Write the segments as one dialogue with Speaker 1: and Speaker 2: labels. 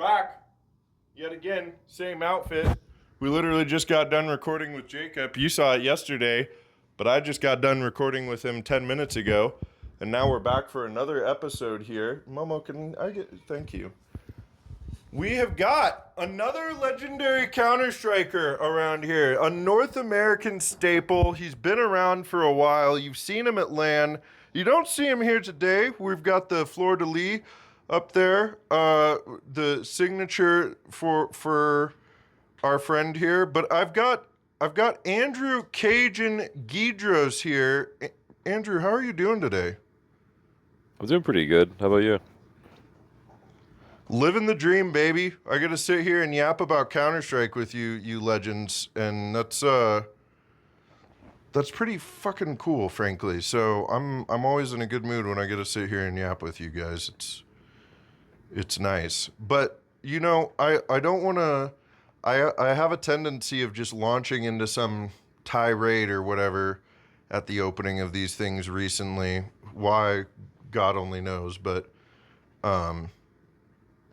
Speaker 1: back yet again, same outfit. We literally just got done recording with Jacob. You saw it yesterday, but I just got done recording with him 10 minutes ago. And now we're back for another episode here. Momo, can I get... Thank you. We have got another legendary counter-striker around here. A North American staple. He's been around for a while. You've seen him at LAN. You don't see him here today. We've got the fleur-de-lis up there. The signature for our friend here. But I've got Andrew CAJUN Guidroz here. Andrew, how are you doing today?
Speaker 2: I'm doing pretty good. How about you?
Speaker 1: Living the dream, baby. I get to sit here and yap about Counter-Strike with you legends, and that's pretty fucking cool, frankly. So I'm always in a good mood when I get to sit here and yap with you guys. It's nice. But you know, I don't want to. I have a tendency of just launching into some tirade or whatever at the opening of these things recently. Why, God only knows, but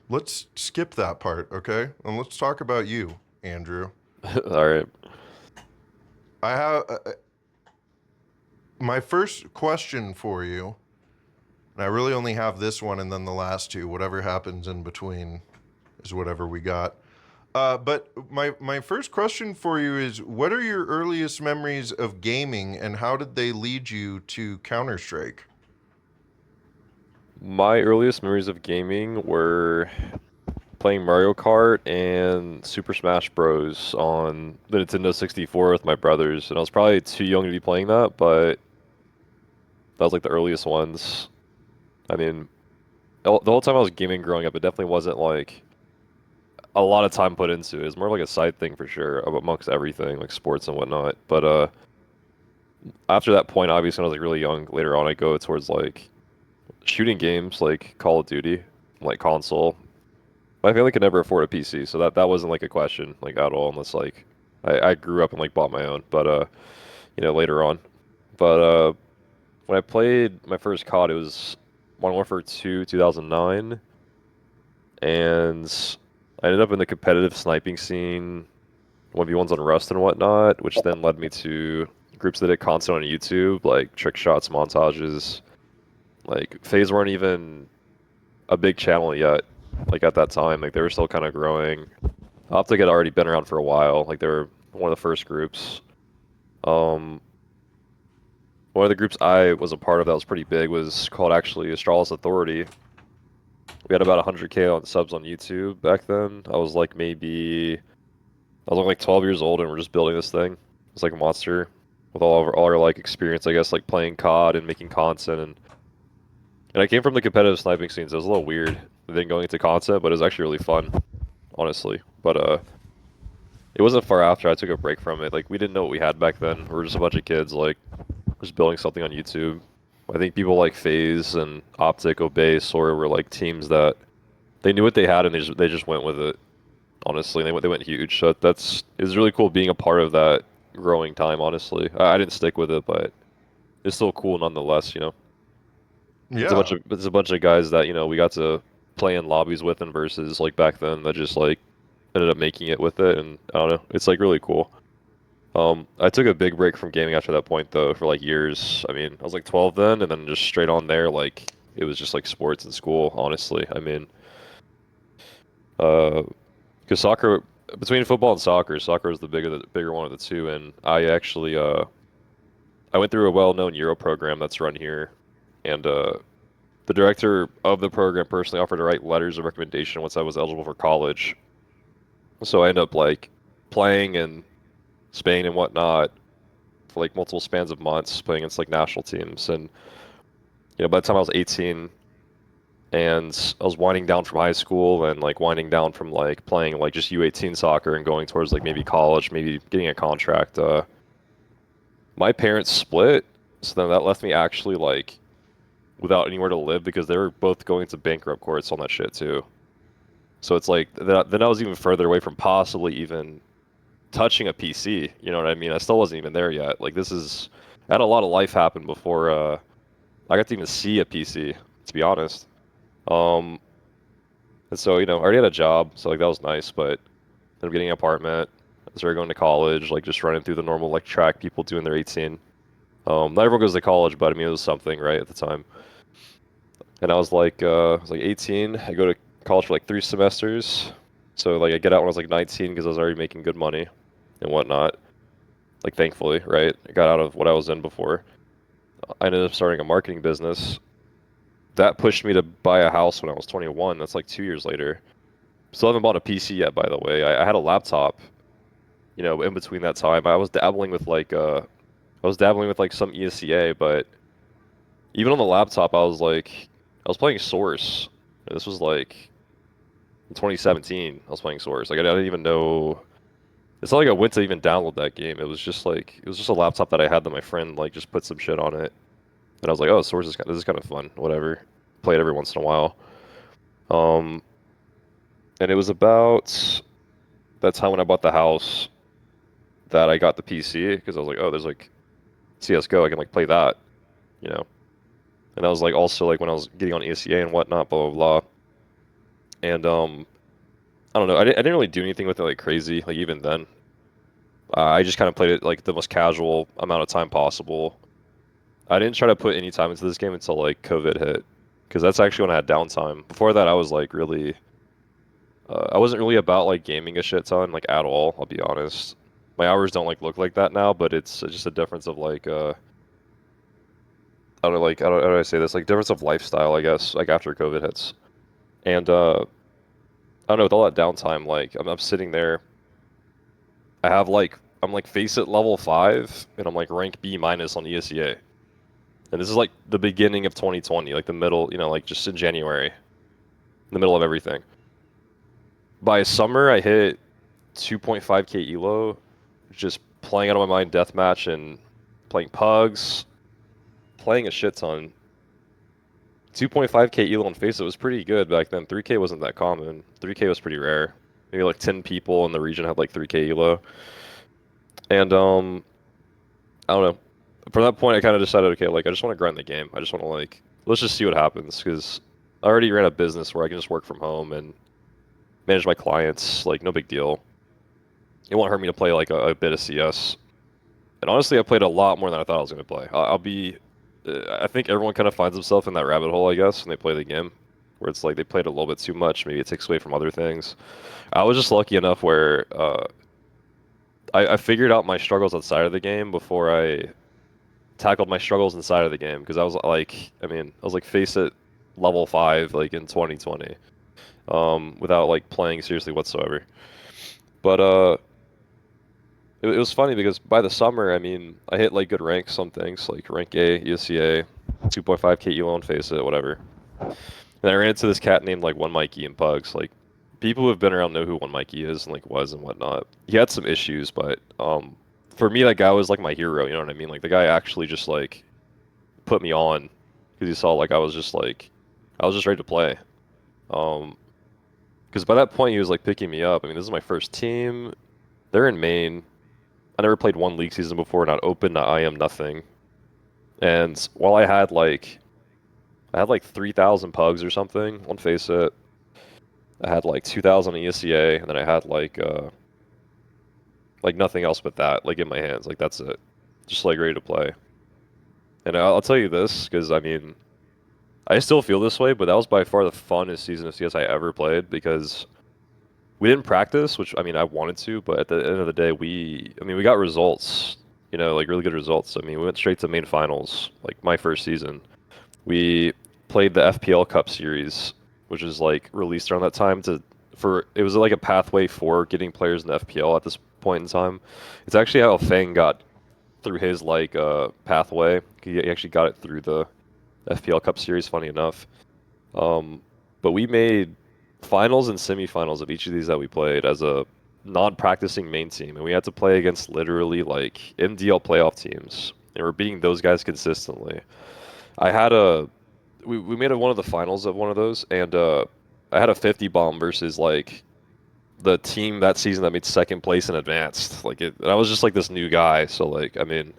Speaker 1: let's skip that part, okay? And let's talk about you, Andrew.
Speaker 2: All right.
Speaker 1: I have my first question for you, and I really only have this one and then the last two. Whatever happens in between is whatever we got. But my first question for you is, what are your earliest memories of gaming, and how did they lead you to Counter-Strike?
Speaker 2: My earliest memories of gaming were playing Mario Kart and Super Smash Bros. On the Nintendo 64 with my brothers, and I was probably too young to be playing that, but that was like the earliest ones. I mean, the whole time I was gaming growing up, it definitely wasn't like a lot of time put into it. It's more like a side thing for sure, amongst everything, like sports and whatnot. But after that point, obviously when I was like really young, later on I go towards like shooting games like Call of Duty, like console. My family could never afford a PC, so that wasn't like a question like at all, unless like I grew up and like bought my own. But later on. But when I played my first COD, it was Modern Warfare 2, 2009, and I ended up in the competitive sniping scene, 1v1s on Rust and whatnot, which then led me to groups that did content on YouTube, like trick shots, montages. Like, FaZe weren't even a big channel yet, like at that time. Like, they were still kind of growing. Optic had already been around for a while. Like, they were one of the first groups. One of the groups I was a part of that was pretty big was called actually Astralis Authority. We had about 100K on subs on YouTube back then. I was only like 12 years old, and we're just building this thing. It's like a monster with all our like experience, I guess, like playing COD and making content. And I came from the competitive sniping scene, so it was a little weird then going into content, but it was actually really fun, honestly. But it wasn't far after I took a break from it. Like, we didn't know what we had back then. We were just a bunch of kids, like, just building something on YouTube. I think people like FaZe and Optic, Obey, Sora were like teams that they knew what they had and they just went with it. Honestly, they went huge. So it's really cool being a part of that growing time. Honestly, I didn't stick with it, but it's still cool nonetheless.
Speaker 1: Yeah.
Speaker 2: It's a bunch of guys that we got to play in lobbies with, and versus like back then that just like ended up making it with it, and I don't know, it's like really cool. I took a big break from gaming after that point though for like years. I mean, I was like 12 then, and then just straight on there, like it was just like sports in school. Honestly, I mean, because soccer, between football and soccer is the bigger one of the two, and I actually I went through a well-known Euro program that's run here, and the director of the program personally offered to write letters of recommendation once I was eligible for college. So I ended up like playing in Spain and whatnot for like multiple spans of months, playing against like national teams. And by the time I was 18 and I was winding down from high school and like winding down from like playing like just U18 soccer and going towards like maybe college, maybe getting a contract, my parents split. So then that left me actually like without anywhere to live, because they were both going to bankrupt courts on that shit too. So it's like then I was even further away from possibly even touching a PC. You know what I mean? I still wasn't even there yet. Like, I had a lot of life happen before I got to even see a PC, to be honest. And so, I already had a job, so like that was nice, but ended up getting an apartment. I started going to college, like just running through the normal like track people do when they're 18. Not everyone goes to college, but I mean it was something, right, at the time. And I was like 18. I go to college for like 3 semesters. So like I get out when I was like 19 because I was already making good money and whatnot. Like thankfully, right? I got out of what I was in before. I ended up starting a marketing business. That pushed me to buy a house when I was 21. That's like 2 years later. Still haven't bought a PC yet, by the way. I had a laptop, in between that time. I was dabbling with like some ESCA, but even on the laptop, I was playing Source. This was like in 2017. I was playing Source. Like I didn't even know. It's not like I went to even download that game. It was just a laptop that I had that my friend like just put some shit on it, and I was like, oh, Source this is kind of fun. Whatever. Play it every once in a while. Um, and it was about that time when I bought the house that I got the PC because I was like, oh, there's like CS:GO. I can like play that, you know. And that was like also like when I was getting on ESCA and whatnot, blah blah blah. And I don't know. I didn't really do anything with it like crazy. Like even then, I just kind of played it like the most casual amount of time possible. I didn't try to put any time into this game until like COVID hit, because that's actually when I had downtime. Before that, I was like really, I wasn't really about like gaming a shit ton like at all. I'll be honest. My hours don't like look like that now, but it's just a difference of like I don't know, like how do I say this? Like difference of lifestyle, I guess. Like after COVID hits, and I don't know, with all that downtime, like I'm sitting there. I'm like face at level 5, and I'm like rank B minus on ESEA. And this is like the beginning of 2020, like the middle, like just in January, in the middle of everything. By summer, I hit 2.5k elo, just playing out of my mind deathmatch and playing pugs, playing a shit ton. 2.5k elo on Faceit was pretty good back then. 3k wasn't that common. 3k was pretty rare. Maybe like 10 people in the region had like 3k elo. And I don't know. From that point, I kind of decided, okay, like I just want to grind the game. I just want to like let's just see what happens because I already ran a business where I can just work from home and manage my clients. Like no big deal. It won't hurt me to play like a bit of CS. And honestly, I played a lot more than I thought I was going to play. I'll be. I think everyone kind of finds themselves in that rabbit hole, I guess, when they play the game, where it's like they played a little bit too much. Maybe it takes away from other things. I was just lucky enough where I figured out my struggles outside of the game before I tackled my struggles inside of the game. Because I was like face it level 5 like in 2020, without like playing seriously whatsoever. But it was funny because by the summer, I mean, I hit like good ranks on things like rank A, ESCA, 2.5k elo on Faceit, whatever. And I ran into this cat named like One Mikey in Pugs. Like people who have been around know who One Mikey is and like was and whatnot. He had some issues, but for me, that guy was like my hero. You know what I mean? Like the guy actually just like put me on because he saw like I was just ready to play. Because by that point he was like picking me up. I mean, this is my first team. They're in Maine. I never played one league season before, not open, not IM, nothing. And while I had like 3,000 pugs or something on Faceit. I had like 2,000 ESCA, and then I had like nothing else but that, like in my hands. Like that's it, just like ready to play. And I'll tell you this, because I mean, I still feel this way, but that was by far the funnest season of CS I ever played because we didn't practice, which I mean I wanted to, but at the end of the day, we got results, like really good results. I mean, we went straight to main finals, like my first season. We played the FPL Cup series, which is like released around that time it was like a pathway for getting players in the FPL at this point in time. It's actually how Fang got through his like pathway. He actually got it through the FPL Cup series, funny enough. But we made finals and semifinals of each of these that we played as a non-practicing main team, and we had to play against literally like MDL playoff teams, and we're beating those guys consistently. I had we made one of the finals of one of those, and I had a 50 bomb versus like the team that season that made second place and advanced. And I was just like this new guy, so like I mean,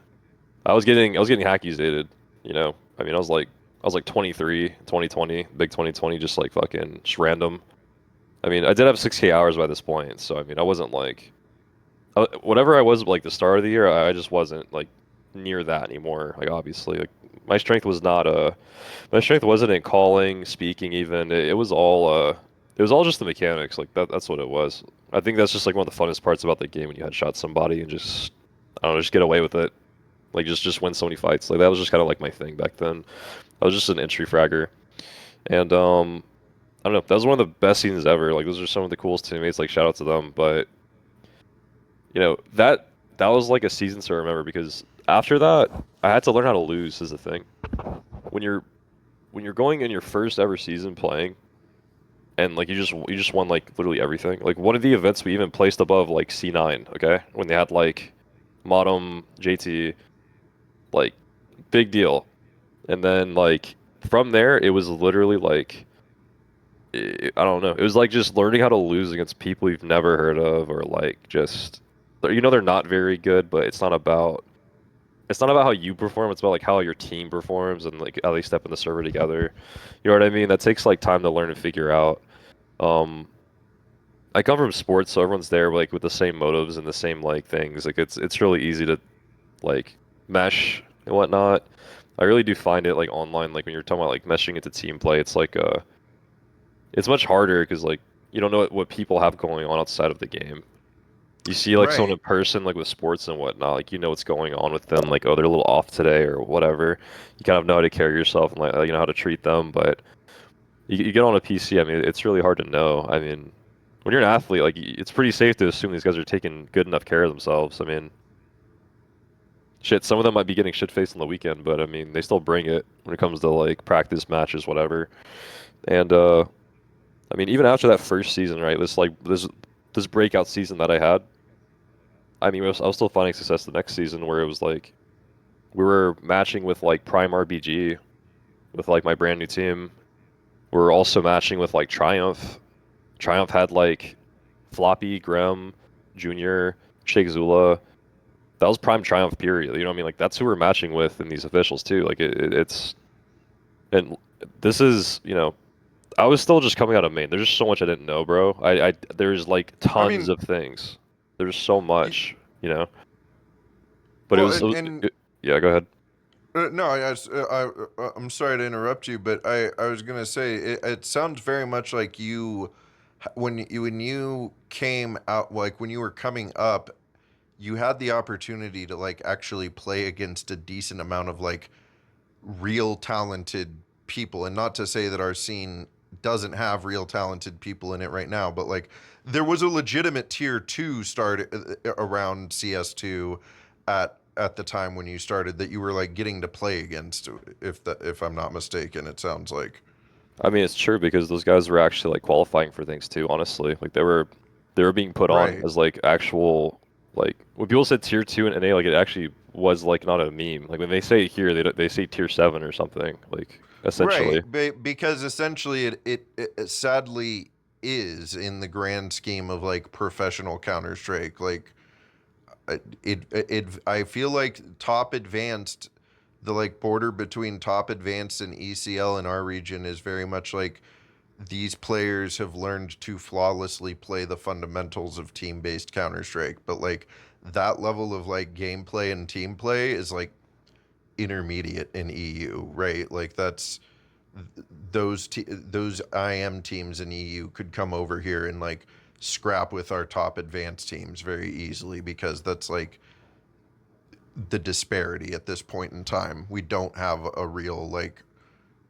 Speaker 2: I was getting accusated, I mean, I was like 23, 2020, big 2020, just like fucking just random. I mean, I did have 6K hours by this point, so I mean, I wasn't like whatever I was like the start of the year, I just wasn't like near that anymore. Like obviously, like my strength was not my strength wasn't in calling, speaking even. It was all just the mechanics. Like that's what it was. I think that's just like one of the funnest parts about the game when you headshot somebody and just I don't know, just get away with it. Like just win so many fights. Like that was just kind of like my thing back then. I was just an entry fragger. And I don't know, that was one of the best seasons ever. Like those are some of the coolest teammates, like shout out to them. But you know, that was like a season to remember because after that, I had to learn how to lose is the thing. When you're when you're going in your first ever season playing and like you just won like literally everything. Like one of the events we even placed above like C9, okay? When they had like Modem, JT, like big deal. And then like from there it was literally like I don't know. It was like just learning how to lose against people you've never heard of or like just you know they're not very good, but it's not about how you perform, it's about like how your team performs and like how they step in the server together. You know what I mean? That takes like time to learn and figure out. Um, I come from sports, so everyone's there like with the same motives and the same like things. Like it's really easy to like mesh and whatnot. I really do find it like online, like when you're talking about like meshing into team play, it's like it's much harder because like you don't know what people have going on outside of the game. You see like someone
Speaker 1: Right.
Speaker 2: in person, like with sports and whatnot, like you know what's going on with them, like oh they're a little off today or whatever. You kind of know how to carry yourself and like you know how to treat them. But you get on a PC, I mean it's really hard to know. I mean when you're an athlete, like it's pretty safe to assume these guys are taking good enough care of themselves. I mean shit, some of them might be getting shit faced on the weekend, but I mean they still bring it when it comes to like practice matches, whatever. And I mean even after that first season, right? This breakout season that I had. I mean, I was still finding success the next season where it was like we were matching with like Prime RBG with like my brand new team. We were also matching with like Triumph. Triumph had like Floppy, Grem, Junior, Shake Zula. That was Prime Triumph period. You know what I mean? Like that's who we're matching with in these officials too. Like it's and this is you know I was still just coming out of main. There's just so much I didn't know, bro. I there's like
Speaker 1: I
Speaker 2: tons
Speaker 1: mean,
Speaker 2: of things. There's so
Speaker 1: y-
Speaker 2: much, you know. But
Speaker 1: well, and
Speaker 2: yeah, go ahead.
Speaker 1: no, I'm sorry to interrupt you, but I was gonna say it sounds very much like you when you came out, like when you were coming up, you had the opportunity to like actually play against a decent amount of like real talented people, and not to say that our scene doesn't have real talented people in it right now, but like there was a legitimate tier 2 start around CS2 at the time when you started that you were like getting to play against, if I'm not mistaken, it sounds like.
Speaker 2: I mean, it's true because those guys were actually like qualifying for things too, honestly. Like they were being put on
Speaker 1: Right.
Speaker 2: as like actual like when people said tier 2 in NA, like it actually was like not a meme. Like when they say it here, they say tier 7 or something, like
Speaker 1: Right,
Speaker 2: essentially.
Speaker 1: because essentially it sadly is in the grand scheme of like professional Counter Strike. Like I feel like top advanced, the like border between top advanced and ECL in our region is very much like these players have learned to flawlessly play the fundamentals of team-based Counter-Strike, but like that level of like gameplay and team play is like intermediate in EU, right? Like that's those IM teams in EU could come over here and like scrap with our top advanced teams very easily because that's like the disparity at this point in time. We don't have a real like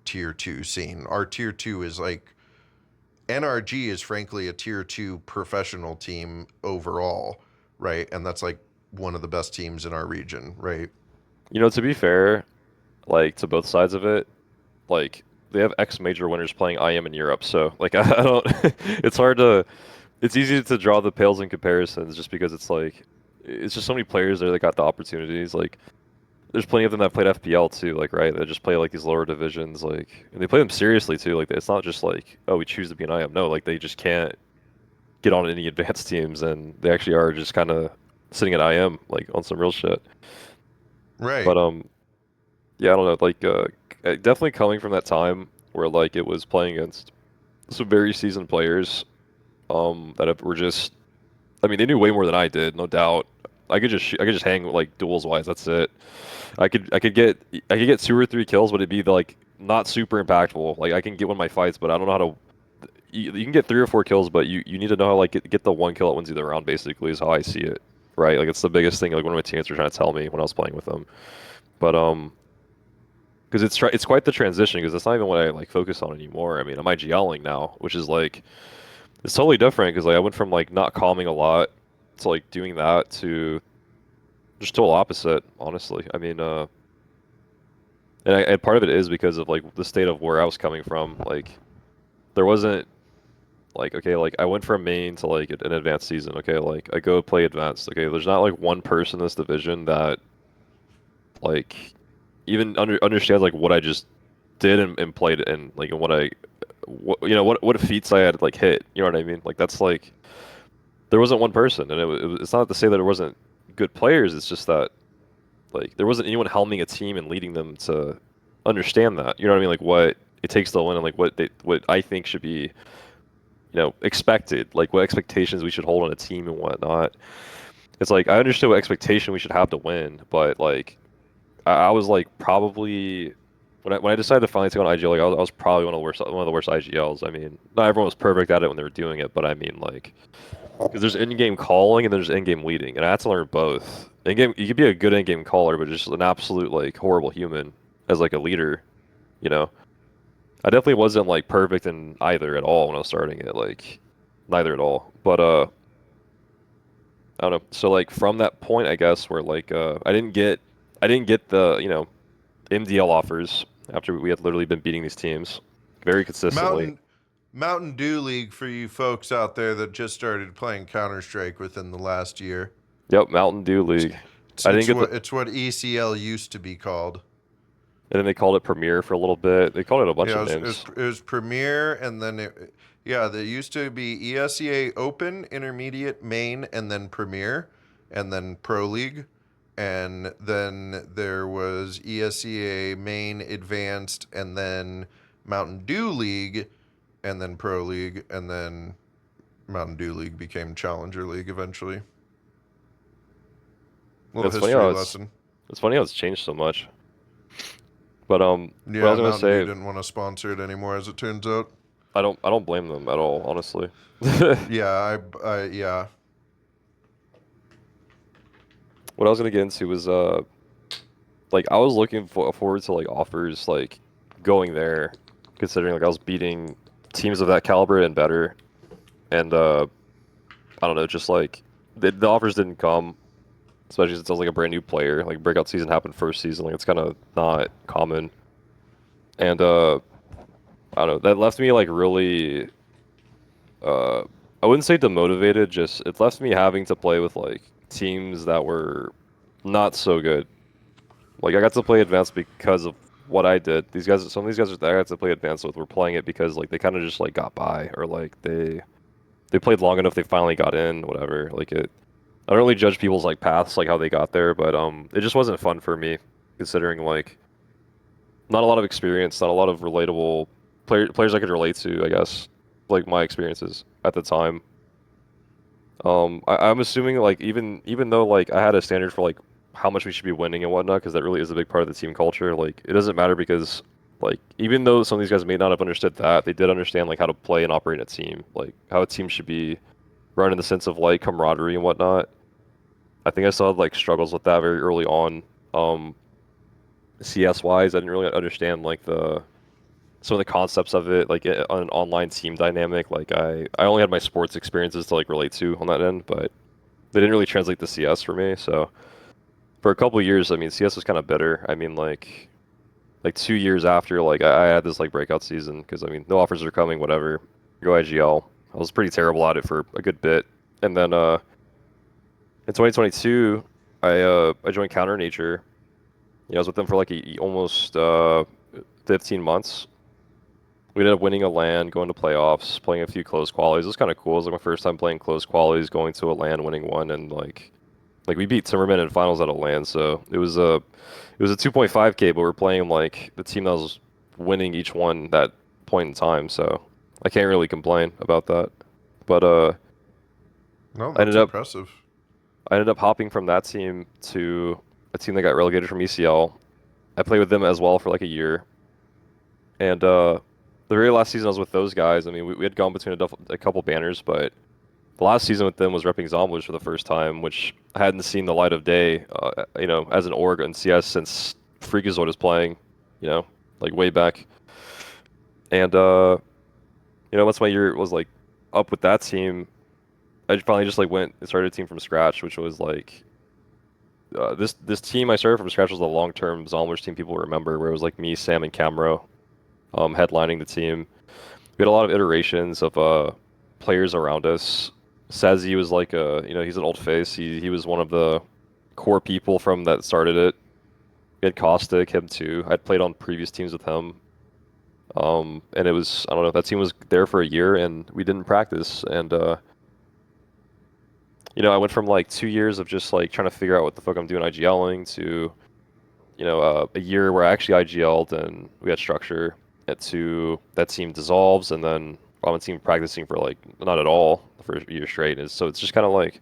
Speaker 1: tier 2 scene. Our tier 2 is like NRG is frankly a tier 2 professional team overall, right? And that's like one of the best teams in our region, right?
Speaker 2: You know, to be fair, like to both sides of it, like they have ex major winners playing IM in Europe, so like I don't it's hard to it's easy to draw the pales in comparisons just because it's like it's just so many players there that got the opportunities. Like there's plenty of them that played FPL too, like right, they just play like these lower divisions, like and they play them seriously too. Like it's not just like oh we choose to be an IM. No, like they just can't get on any advanced teams, and they actually are just kind of sitting at IM like on some real shit.
Speaker 1: Right.
Speaker 2: But yeah, I don't know, like definitely coming from that time where like it was playing against some very seasoned players. were just, I mean, they knew way more than I did, no doubt. I could just hang like duels wise. That's it. I could get 2 or 3 kills, but it'd be like not super impactful. Like I can get one of my fights, but I don't know how to. You can get 3 or 4 kills, but you need to know how like get the one kill that wins you the round. Basically, is how I see it. Right? Like it's the biggest thing. Like one of my teammates were trying to tell me when I was playing with them. But because it's quite the transition because that's not even what I like focus on anymore. I mean, I'm IGLing now, which is like it's totally different because like I went from like not calming a lot to like doing that to just total opposite, honestly. I mean, and part of it is because of like the state of where I was coming from. Like there wasn't like okay, like I went from main to like an advanced season. Okay, like I go play advanced. Okay, there's not like one person in this division that like even understands like what I just did and played and like and what feats I had like hit. You know what I mean? Like that's like there wasn't one person, and it's not to say that there wasn't good players. It's just that like there wasn't anyone helming a team and leading them to understand that. You know what I mean? Like what it takes to win and like what I think should be expected. Like what expectations we should hold on a team and whatnot. It's like I understood what expectation we should have to win, but like I was like probably when I decided to finally take on IGL, like I was probably one of the worst IGLs. I mean, not everyone was perfect at it when they were doing it, but I mean like because there's in-game calling and there's in-game leading, and I had to learn both. In-game, you could be a good in-game caller, but just an absolute like horrible human as like a leader. You know, I definitely wasn't like perfect in either at all when I was starting it, like neither at all. But I don't know. So like from that point, I guess where like I didn't get the MDL offers after we had literally been beating these teams very consistently.
Speaker 1: Mountain Dew League for you folks out there that just started playing Counter-Strike within the last year.
Speaker 2: Yep, Mountain Dew League.
Speaker 1: It's,
Speaker 2: I didn't get
Speaker 1: it's what ECL used to be called.
Speaker 2: and then they called it Premiere for a little bit. They called it a bunch of names.
Speaker 1: It was Premier, and then there used to be ESEA Open, Intermediate, Main, and then Premier, and then Pro League, and then there was ESEA Main, Advanced, and then Mountain Dew League, and then Pro League, and then Mountain Dew League became Challenger League eventually. Little history lesson.
Speaker 2: It's funny how it's changed so much. But
Speaker 1: Yeah,
Speaker 2: what I was gonna
Speaker 1: Mountain
Speaker 2: say,
Speaker 1: Dew didn't want to sponsor it anymore, as it turns out.
Speaker 2: I don't blame them at all, honestly.
Speaker 1: Yeah.
Speaker 2: What I was gonna get into was like I was looking forward to like offers like going there, considering like I was beating teams of that caliber and better, and I don't know, just like the offers didn't come, especially since I was like a brand new player. Like breakout season happened first season, like it's kind of not common, and I don't know, that left me like really I wouldn't say demotivated, just it left me having to play with like teams that were not so good. Like I got to play advanced because of what I did. Some of these guys that I got to play advanced with were playing it because like they kind of just like got by, or like they played long enough, they finally got in, whatever. Like it, I don't really judge people's like paths, like how they got there, but it just wasn't fun for me, considering like not a lot of experience, not a lot of relatable players I could relate to, I guess, like my experiences at the time. I'm assuming like even though like I had a standard for like how much we should be winning and whatnot, because that really is a big part of the team culture. Like it doesn't matter because like even though some of these guys may not have understood that, they did understand like how to play and operate in a team, like how a team should be run in the sense of like camaraderie and whatnot. I think I saw like struggles with that very early on. CS wise, I didn't really understand like some of the concepts of it, like on an online team dynamic. Like I only had my sports experiences to like relate to on that end, but they didn't really translate to CS for me. So for a couple of years, I mean, CS was kind of better. I mean, like 2 years after, like I had this like breakout season because I mean, no offers are coming, whatever. Go IGL. I was pretty terrible at it for a good bit, and then in 2022, I joined Counter Nature. I was with them for like almost 15 months. We ended up winning a LAN, going to playoffs, playing a few close qualies. It was kind of cool. It was like my first time playing close qualies, going to a LAN, winning one, and like we beat Timmerman in finals at a LAN. So it was a 2.5K, but we're playing like the team that was winning each one that point in time. So I can't really complain about that. But
Speaker 1: No,
Speaker 2: I
Speaker 1: that's
Speaker 2: ended up
Speaker 1: impressive.
Speaker 2: I ended up hopping from that team to a team that got relegated from ECL. I played with them as well for like a year, and the very last season I was with those guys. I mean, we had gone between a couple banners, but the last season with them was repping Zombies for the first time, which I hadn't seen the light of day, as an org in CS since Freakazoid was playing, like way back. And once my year was like up with that team, I finally just like went and started a team from scratch, which was like this team I started from scratch was a long-term Zombies team people remember, where it was like me, Sam, and Camro headlining the team. We had a lot of iterations of players around us. Sezzy was like he's an old face. He was one of the core people from that started it. We had Caustic, him too. I'd played on previous teams with him. And it was, I don't know, that team was there for a year and we didn't practice. And I went from like 2 years of just like trying to figure out what the fuck I'm doing IGLing to, a year where I actually IGL'd and we had structure, to that team dissolves, and then I'm a team practicing for like not at all the first year straight. So it's just kind of like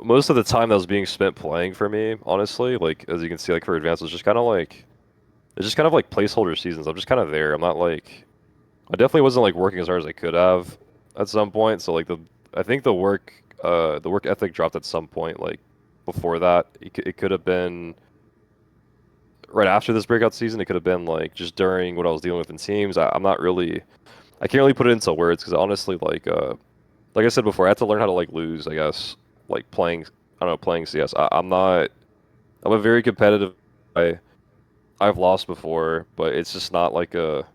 Speaker 2: most of the time that was being spent playing for me, honestly, like as you can see, like for advanced, was just kind of like it's just kind of like placeholder seasons. I'm just kind of there. I'm not like I definitely wasn't like working as hard as I could have at some point. So like I think the work ethic dropped at some point. Like before that, it could have been right after this breakout season. It could have been like just during what I was dealing with in teams. I'm not really. I can't really put it into words because honestly, like I said before, I had to learn how to like lose. I guess like playing. I don't know, playing CS. I'm not. I'm a very competitive. I I've lost before, but it's just not like a.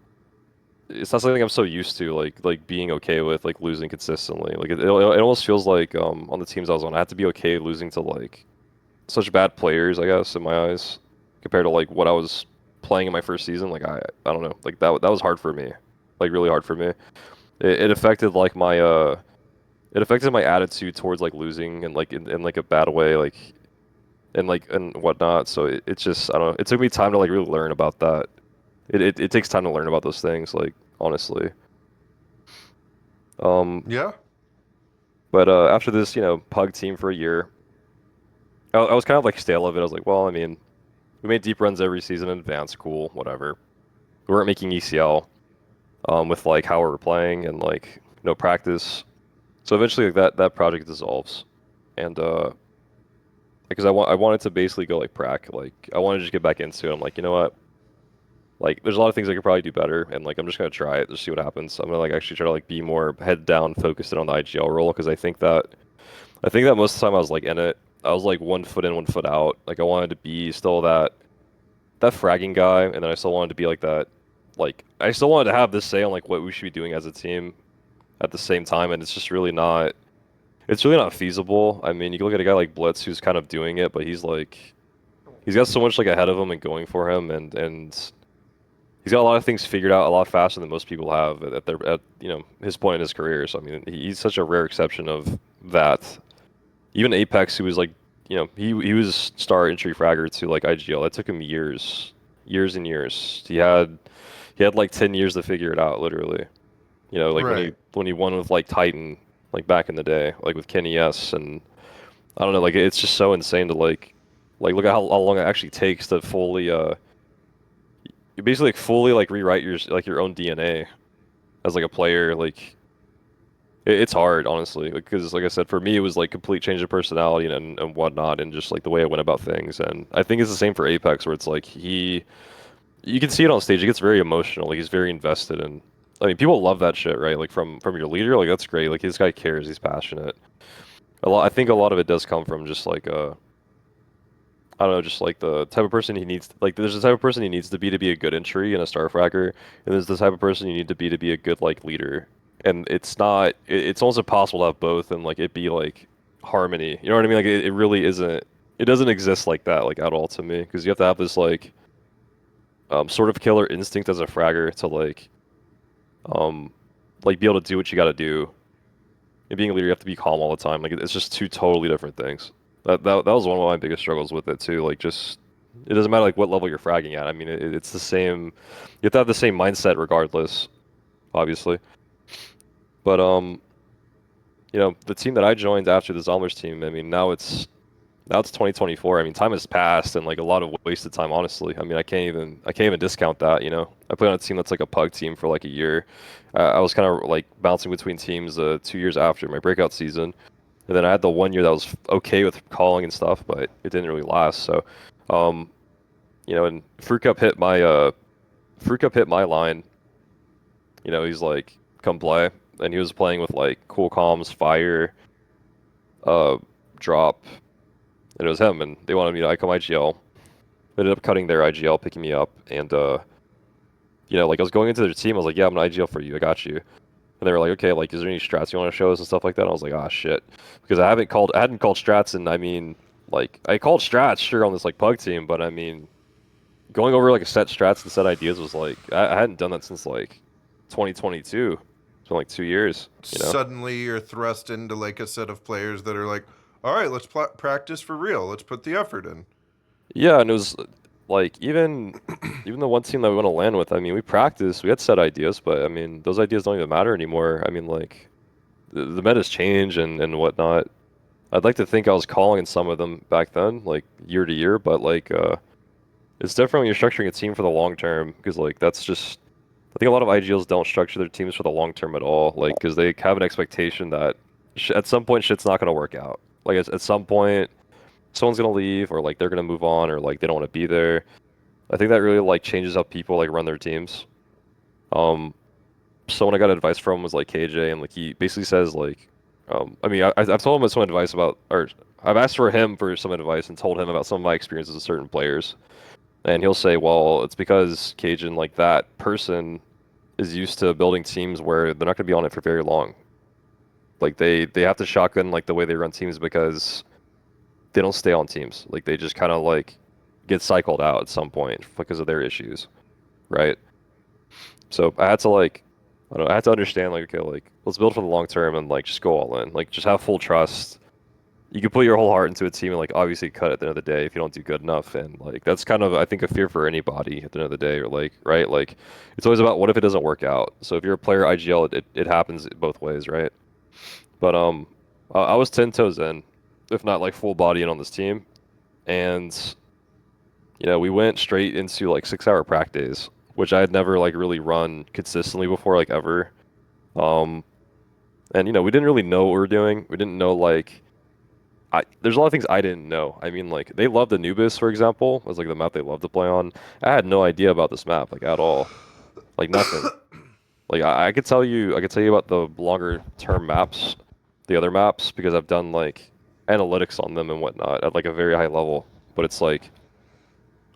Speaker 2: It's not something I'm so used to, like being okay with like losing consistently. Like it almost feels like on the teams I was on, I had to be okay losing to like such bad players, I guess, in my eyes, compared to like what I was playing in my first season. Like I don't know, like that was hard for me, like really hard for me. It affected like my it affected my attitude towards like losing and like in like a bad way, and whatnot. So it's just I don't know. It took me time to like really learn about that. It takes time to learn about those things, like honestly. Um,
Speaker 1: Yeah.
Speaker 2: but after this, pug team for a year, I was kind of like stale of it. I was like, well, I mean, we made deep runs every season in advance, cool, whatever. We weren't making ECL with like how we were playing and like no practice. So eventually, like that project dissolves, and because I wanted to basically go like prac, like I wanted to just get back into it. I'm like, you know what? Like, there's a lot of things I could probably do better, and like I'm just gonna try it, just see what happens. I'm gonna like actually try to like be more head down, focused in on the IGL role, because I think that most of the time I was like in it, I was like 1 foot in, 1 foot out. Like I wanted to be still that fragging guy, and then I still wanted to be like that. Like I still wanted to have this say on like what we should be doing as a team at the same time, and it's just really not. It's really not feasible. I mean, you can look at a guy like Blitz who's kind of doing it, but he's got so much like ahead of him and going for him, and he's got a lot of things figured out a lot faster than most people have at his point in his career. So I mean, he's such a rare exception of that. Even Apex, who was like, he was star entry fragger to like IGL. That took him years, years and years. He had like 10 years to figure it out, literally. Like
Speaker 1: Right.
Speaker 2: when he won with like Titan, like back in the day, like with Kenny S, and I don't know, like it's just so insane to like look at how long it actually takes to fully you basically like fully like rewrite your own DNA as like a player. Like it's hard, honestly, because like I said, for me it was like complete change of personality and whatnot, and just like the way I went about things. And I think it's the same for Apex, where it's like you can see it on stage. He gets very emotional. Like he's very invested, and I mean people love that shit, right? Like from your leader, like that's great. Like this guy cares. He's passionate. I think a lot of it does come from just like I don't know, just like the type of person he needs. Like, there's the type of person he needs to be a good entry and a star fragger, and there's the type of person you need to be a good like leader. And it's not. It's almost impossible to have both and like it be like harmony. You know what I mean? Like it really isn't. It doesn't exist like that like at all to me, because you have to have this sort of killer instinct as a fragger to um like be able to do what you got to do. And being a leader, you have to be calm all the time. Like it's just two totally different things. That was one of my biggest struggles with it too. Like just it doesn't matter like what level you're fragging at. I mean, it's the same. You have to have the same mindset regardless, obviously. But you know, the team that I joined after the Zombers team, I mean, now it's 2024. I mean, time has passed and like a lot of wasted time, honestly. I mean, I can't even discount that, you know. I played on a team that's like a pug team for like a year. I was kind of like bouncing between teams 2 years after my breakout season. And then I had the 1 year that was okay with calling and stuff, but it didn't really last. So, um, you know, and Fruit Cup hit my line. You know, he's like, come play. And he was playing with like cool comms, fire, uh, drop, and it was him. And they wanted me to ICOM IGL. Ended up cutting their IGL, picking me up, and you know, like I was going into their team, I was like, yeah, I'm an IGL for you, I got you. And they were like, okay, like, is there any strats you want to show us and stuff like that? And I was like, ah, shit, because I hadn't called strats, and I mean, like, I called strats sure on this like pug team, but I mean, going over like a set strats and set ideas was like, I hadn't done that since like 2022. It's been like 2 years, you know.
Speaker 1: Suddenly you're thrust into like a set of players that are like, all right, let's practice for real. Let's put the effort in.
Speaker 2: Yeah, and it was like even the one team that we went to land with, I mean, we practiced, we had set ideas, but I mean, those ideas don't even matter anymore. I mean, like the meta's changed and whatnot. I'd like to think I was calling in some of them back then, like year to year, but like it's different when you're structuring a team for the long term because like that's just I think a lot of IGLs don't structure their teams for the long term at all, like because they have an expectation that at some point shit's not gonna work out. Like at some point someone's gonna leave or like they're gonna move on or like they don't want to be there. I think that really like changes how people like run their teams. Um, Someone I got advice from was like KJ, and like he basically says like, I mean I've told him some advice about, or I've asked for him for some advice and told him about some of my experiences with certain players, and he'll say, well, it's because CAJUN like that person is used to building teams where they're not gonna be on it for very long. Like they have to shotgun like the way they run teams because they don't stay on teams. Like they just kind of like get cycled out at some point because of their issues, right? So I had to like, I don't know, I had to understand like, okay, like let's build for the long term and like just go all in. Like just have full trust. You can put your whole heart into a team and like obviously cut at the end of the day if you don't do good enough. And like that's kind of I think a fear for anybody at the end of the day, or like right, like it's always about what if it doesn't work out. So if you're a player IGL, it happens both ways, right? But I was 10 toes in, if not like full body in on this team, and you know we went straight into like 6 hour prac days, which I had never like really run consistently before, like ever. Um, and you know we didn't really know what we were doing. We didn't know like there's a lot of things I didn't know. I mean, like they loved Anubis, for example, was like the map they loved to play on. I had no idea about this map like at all, like nothing. Like I could tell you about the longer term maps, the other maps, because I've done like analytics on them and whatnot at like a very high level. But it's like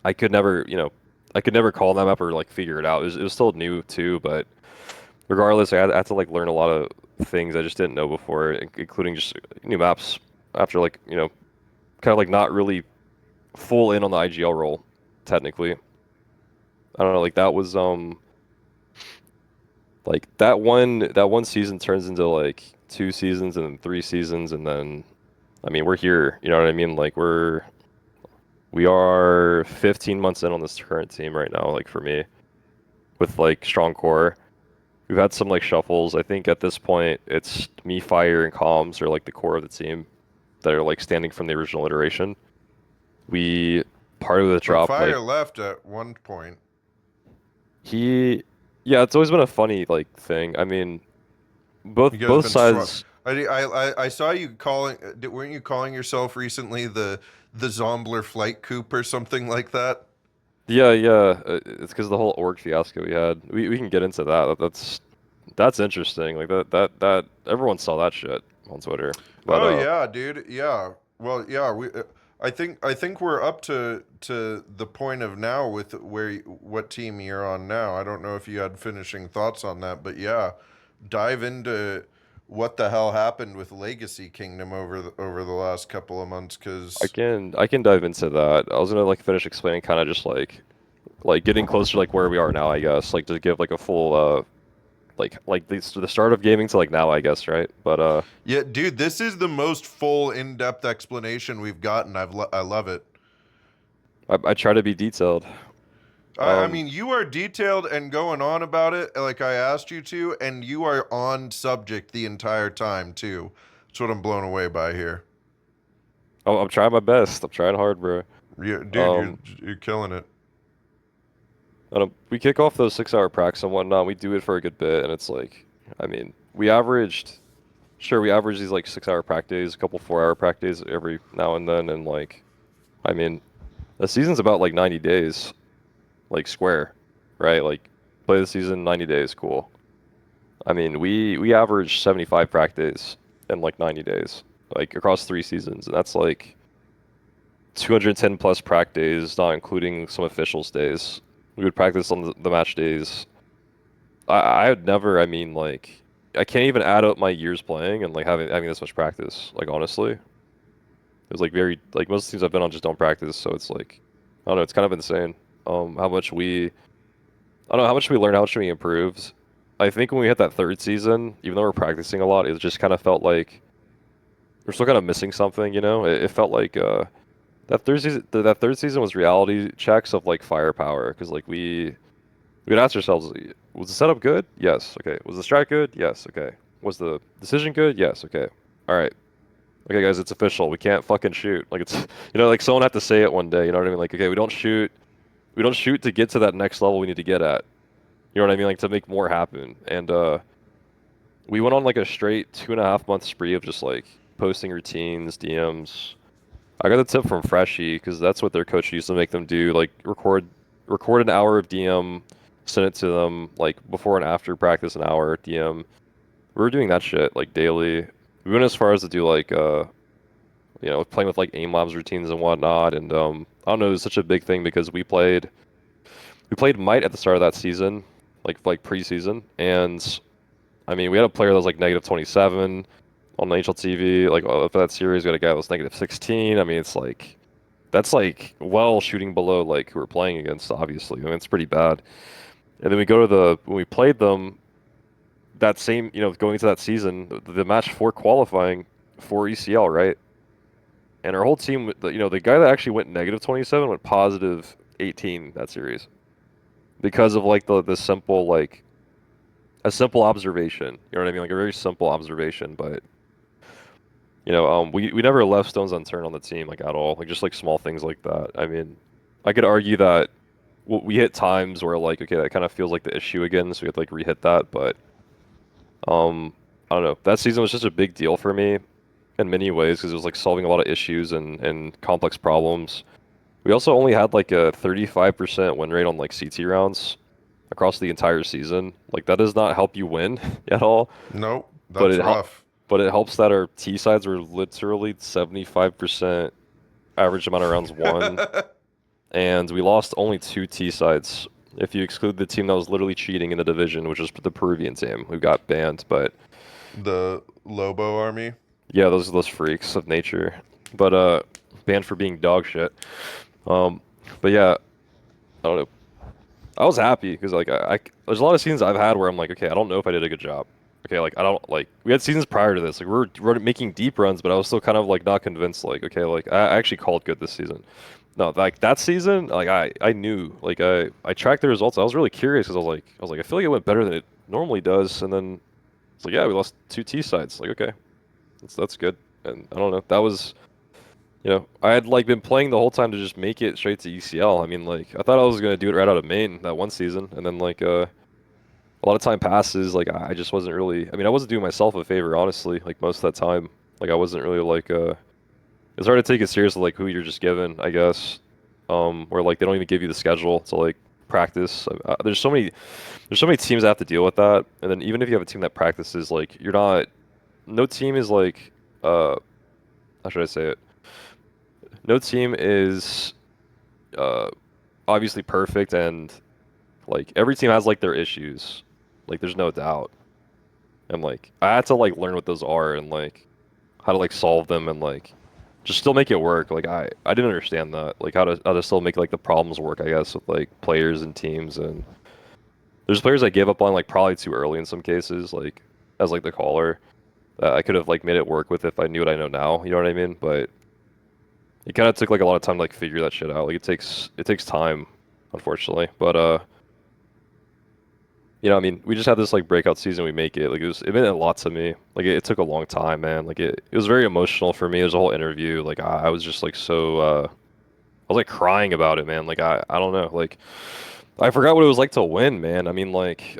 Speaker 2: I could never, you know, I could never call that map or like figure it out. It was still new too, but regardless, I had to like learn a lot of things I just didn't know before, including just new maps after like, you know, kind of like not really full in on the IGL role, technically. I don't know, like that was like that one season turns into like 2 seasons and then 3 seasons and then I mean we're here, you know what I mean? Like we are 15 months in on this current team right now, like for me, with like strong core. We've had some like shuffles. I think at this point it's me, Fire, and Comms are like the core of the team that are like standing from the original iteration. We part of the
Speaker 1: But
Speaker 2: drop
Speaker 1: Fire
Speaker 2: like
Speaker 1: left at one point.
Speaker 2: he yeah, it's always been a funny like thing. I mean, both
Speaker 1: You guys have
Speaker 2: both
Speaker 1: been strong.
Speaker 2: sides.
Speaker 1: I saw you calling. Weren't you calling yourself recently the Zombler flight coupe or something like that?
Speaker 2: Yeah. It's because the whole org fiasco we had. We can get into that. That's interesting. Like that everyone saw that shit on Twitter. But
Speaker 1: Oh yeah, dude. Yeah. Well, yeah. I think we're up to the point of now with what team you're on now. I don't know if you had finishing thoughts on that, but yeah, dive into what the hell happened with Legacy Kingdom over the last couple of months, because
Speaker 2: I can dive into that. I was gonna like finish explaining kind of just like getting closer to like where we are now, I guess. Like to give like a full like the start of gaming to like now, I guess, right? But
Speaker 1: yeah, dude, this is the most full in-depth explanation we've gotten. I love it.
Speaker 2: I try to be detailed.
Speaker 1: I mean, you are detailed and going on about it like I asked you to, and you are on subject the entire time too. That's what I'm blown away by here.
Speaker 2: I'm trying my best. I'm trying hard, bro.
Speaker 1: Dude,
Speaker 2: Um,
Speaker 1: you're killing it.
Speaker 2: we kick off those 6-hour practice and whatnot. We do it for a good bit, and it's like, I mean, we average these like 6-hour practice days, a couple 4-hour practice days every now and then, and like, I mean, the season's about like 90 days, like square, right? Like, play the season 90 days, cool. I mean, we average 75 practice days in like 90 days, like across 3 seasons, and that's like 210 plus prac days, not including some officials days. We would practice on the match days. I would never, I mean, like, I can't even add up my years playing and like having this much practice. Like honestly, it was like very like most teams I've been on just don't practice, so it's like I don't know, it's kind of insane. How much we I don't know how much we learned, how much we improved. I think when we hit that 3rd season, even though we're practicing a lot, it just kind of felt like we're still kind of missing something, you know? It felt like that 3rd season was reality checks of like firepower because like we'd ask ourselves, was the setup good? Yes. Okay. Was the strat good? Yes. Okay. Was the decision good? Yes. Okay. All right. Okay, guys, it's official. We can't fucking shoot. Like it's like someone had to say it one day. You know what I mean? Like okay, we don't shoot. We don't shoot to get to that next level we need to get at. You know what I mean? Like to make more happen. And we went on like a straight 2.5 month spree of just like posting routines, DMs. I got the tip from Freshie because that's what their coach used to make them do. Like record an hour of DM, send it to them like before and after practice an hour DM. We were doing that shit like daily. We went as far as to do like playing with like aim labs routines and whatnot. And I don't know, it was such a big thing because we played Might at the start of that season, like preseason, and I mean we had a player that was like negative 27 on the HLTV. Like for that series, we had a guy that was negative 16. I mean it's like that's like well shooting below like who we're playing against. Obviously, I mean it's pretty bad. And then we go to when we played them that same going into that season, the match 4 qualifying for ECL, right? And our whole team, the guy that actually went negative 27 went positive 18 that series because of like the simple like a simple observation. You know what I mean? Like a very simple observation, but we never left stones unturned on the team like at all. Like just like small things like that. I mean, I could argue that we hit times where like okay that kind of feels like the issue again, so we have to like re-hit that. But I don't know. That season was just a big deal for me in many ways because it was like solving a lot of issues and complex problems. We also only had like a 35% win rate on like CT rounds across the entire season. Like that does not help you win at all.
Speaker 1: Nope,
Speaker 2: But
Speaker 1: that's rough.
Speaker 2: but it helps that our T sides were literally 75% average amount of rounds won, and we lost only 2 T sides. If you exclude the team that was literally cheating in the division, which was the Peruvian team who got banned, but
Speaker 1: The Lobo Army.
Speaker 2: yeah, those freaks of nature. But banned for being dog shit. But yeah, I don't know. I was happy because like there's a lot of seasons I've had where I'm like, okay, I don't know if I did a good job. Okay, like I don't like we had seasons prior to this, like we're making deep runs, but I was still kind of like not convinced. Like okay, like I actually called good this season. No, like that season, like I knew, like I tracked the results. I was really curious because I was like I feel like it went better than it normally does, and then it's like yeah, we lost 2 T sides. Like okay, that's good. And I don't know, that was I had like been playing the whole time to just make it straight to ECL. I mean, like I thought I was gonna do it right out of main that one season, and then like a lot of time passes. Like I just wasn't really. I mean, I wasn't doing myself a favor, honestly. Like most of that time, like I wasn't really like. It's hard to take it seriously, like who you're just given, I guess. Where like they don't even give you the schedule to like practice. There's so many teams that have to deal with that, and then even if you have a team that practices, like you're not. No team is like. How should I say it? No team is obviously perfect, and like every team has like their issues. Like there's no doubt. And like I had to like learn what those are and like how to like solve them and like just still make it work. Like I didn't understand that. Like how to still make like the problems work, I guess, with like players and teams. And there's players I gave up on like probably too early in some cases, like as like the caller. I could have like made it work with if I knew what I know now, you know what I mean? But it kind of took like a lot of time to like figure that shit out. Like it takes time. unfortunately. But I mean, we just had this like breakout season. We make it. Like it meant a lot to me. Like it took a long time, man. Like it was very emotional for me. There's a whole interview. Like I was just like so. I was like crying about it, man. Like I don't know. Like I forgot what it was like to win, man. I mean, like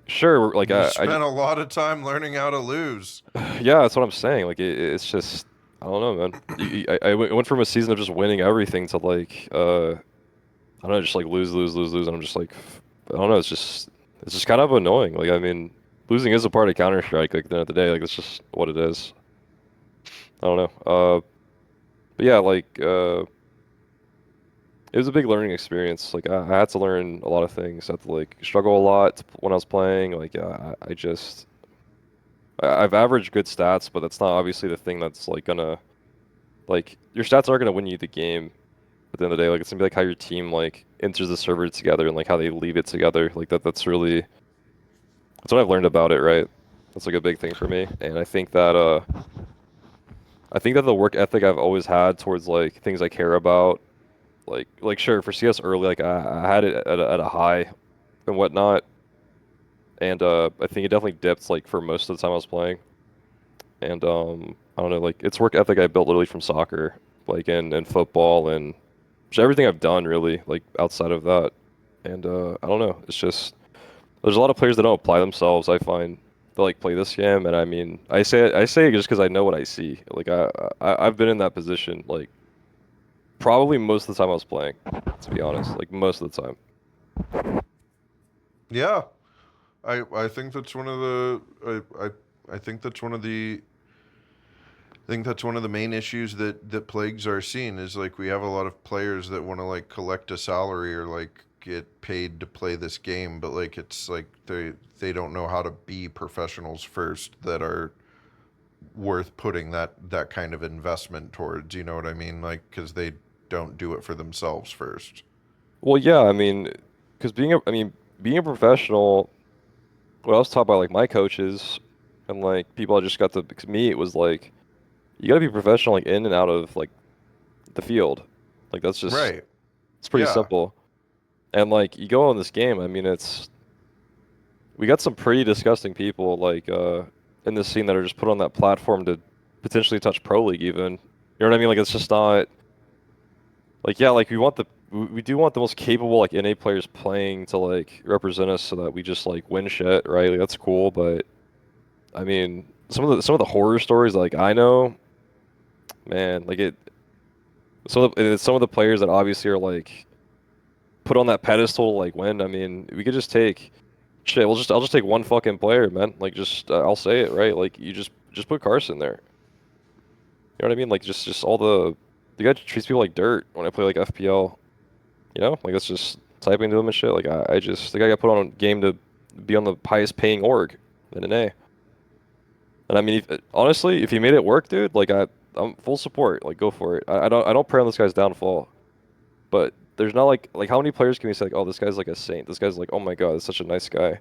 Speaker 2: sure, like
Speaker 1: You spent a lot of time learning how to lose.
Speaker 2: yeah, that's what I'm saying. Like it's just I don't know, man. I went from a season of just winning everything to like I don't know, just like lose, lose, lose, lose, and I'm just like I don't know. It's just kind of annoying. Like I mean, losing is a part of Counter Strike. Like at the end of the day, like that's just what it is. I don't know. But yeah, like it was a big learning experience. Like I had to learn a lot of things. I had to like struggle a lot when I was playing. Like I just I've averaged good stats, but that's not obviously the thing that's like gonna like your stats are gonna win you the game at the end of the day. Like it's gonna be like how your team like enters the server together and like how they leave it together. Like that's what I've learned about it, right? That's like a big thing for me. And I think that the work ethic I've always had towards like things I care about, like sure for CS early, like I had it at a high and whatnot. And I think it definitely dipped like for most of the time I was playing. And I don't know, like it's work ethic I built literally from soccer, like in football and just everything I've done really, like outside of that. And I don't know, it's just there's a lot of players that don't apply themselves, I find, to like play this game, and I mean, I say it just because I know what I see. Like I've been in that position, like probably most of the time I was playing, to be honest, like most of the time.
Speaker 1: Yeah, I think that's one of the I think that's one of the I think that's one of the main issues that plagues our scene is like we have a lot of players that want to like collect a salary or like get paid to play this game, but like it's like they don't know how to be professionals first that are worth putting that kind of investment towards. You know what I mean? Like because they don't do it for themselves first.
Speaker 2: Well, yeah, I mean, because being a professional, what I was taught by like my coaches and like people I just got to, because me, it was like you got to be professional like in and out of like the field. Like that's just
Speaker 1: Right.
Speaker 2: it's pretty
Speaker 1: Yeah.
Speaker 2: simple. And like you go on this game, I mean, it's we got some pretty disgusting people like in this scene that are just put on that platform to potentially touch pro league even. You know what I mean? Like it's just not like yeah, like we do want the most capable like NA players playing to like represent us so that we just like win shit, right? Like that's cool, but I mean, some of the horror stories like I know, man, like some of the players that obviously are like put on that pedestal to like win. I mean, we could just take shit. I'll just take one fucking player, man. Like just I'll say it right. Like you just put Carson there. You know what I mean? Like just all the guy treats people like dirt when I play like FPL. You know, like that's just typing to them and shit. Like I just the guy got put on a game to be on the highest paying org in an A. And I mean, honestly, if he made it work, dude, like I'm full support. Like go for it. I don't pray on this guy's downfall. But there's not like how many players can we say like, oh, this guy's like a saint. This guy's like, oh my God, that's such a nice guy.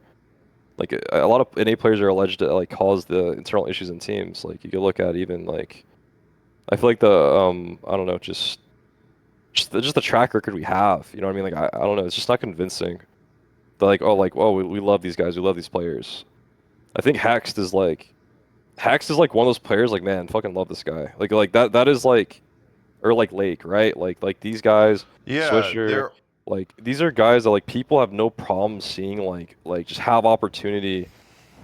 Speaker 2: Like a lot of NA players are alleged to like cause the internal issues in teams. Like you could look at even like I feel like the I don't know, just the track record we have. You know what I mean? Like I don't know, it's just not convincing. They're like oh we love these guys, we love these players. I think Hex is like one of those players like man, fucking love this guy. Like that is like or like Lake, right? Like these guys,
Speaker 1: Yeah,
Speaker 2: Swisher,
Speaker 1: they're
Speaker 2: like these are guys that like people have no problem seeing like just have opportunity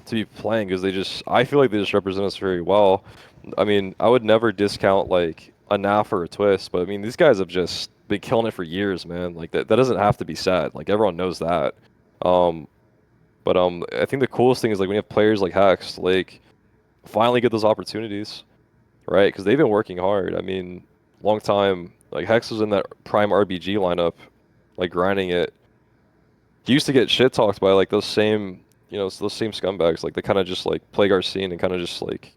Speaker 2: to be playing because they just I feel like they just represent us very well. I mean, I would never discount like a NAF or a Twist, but I mean these guys have just been killing it for years, man. Like that doesn't have to be said. Like everyone knows that. Um, but I think the coolest thing is like when you have players like Hex, like finally get those opportunities, right? Because they've been working hard. I mean, long time. Like Hex was in that prime RBG lineup, like grinding it. He used to get shit talked by like those same, those same scumbags. Like they kind of just like plague our scene and kind of just like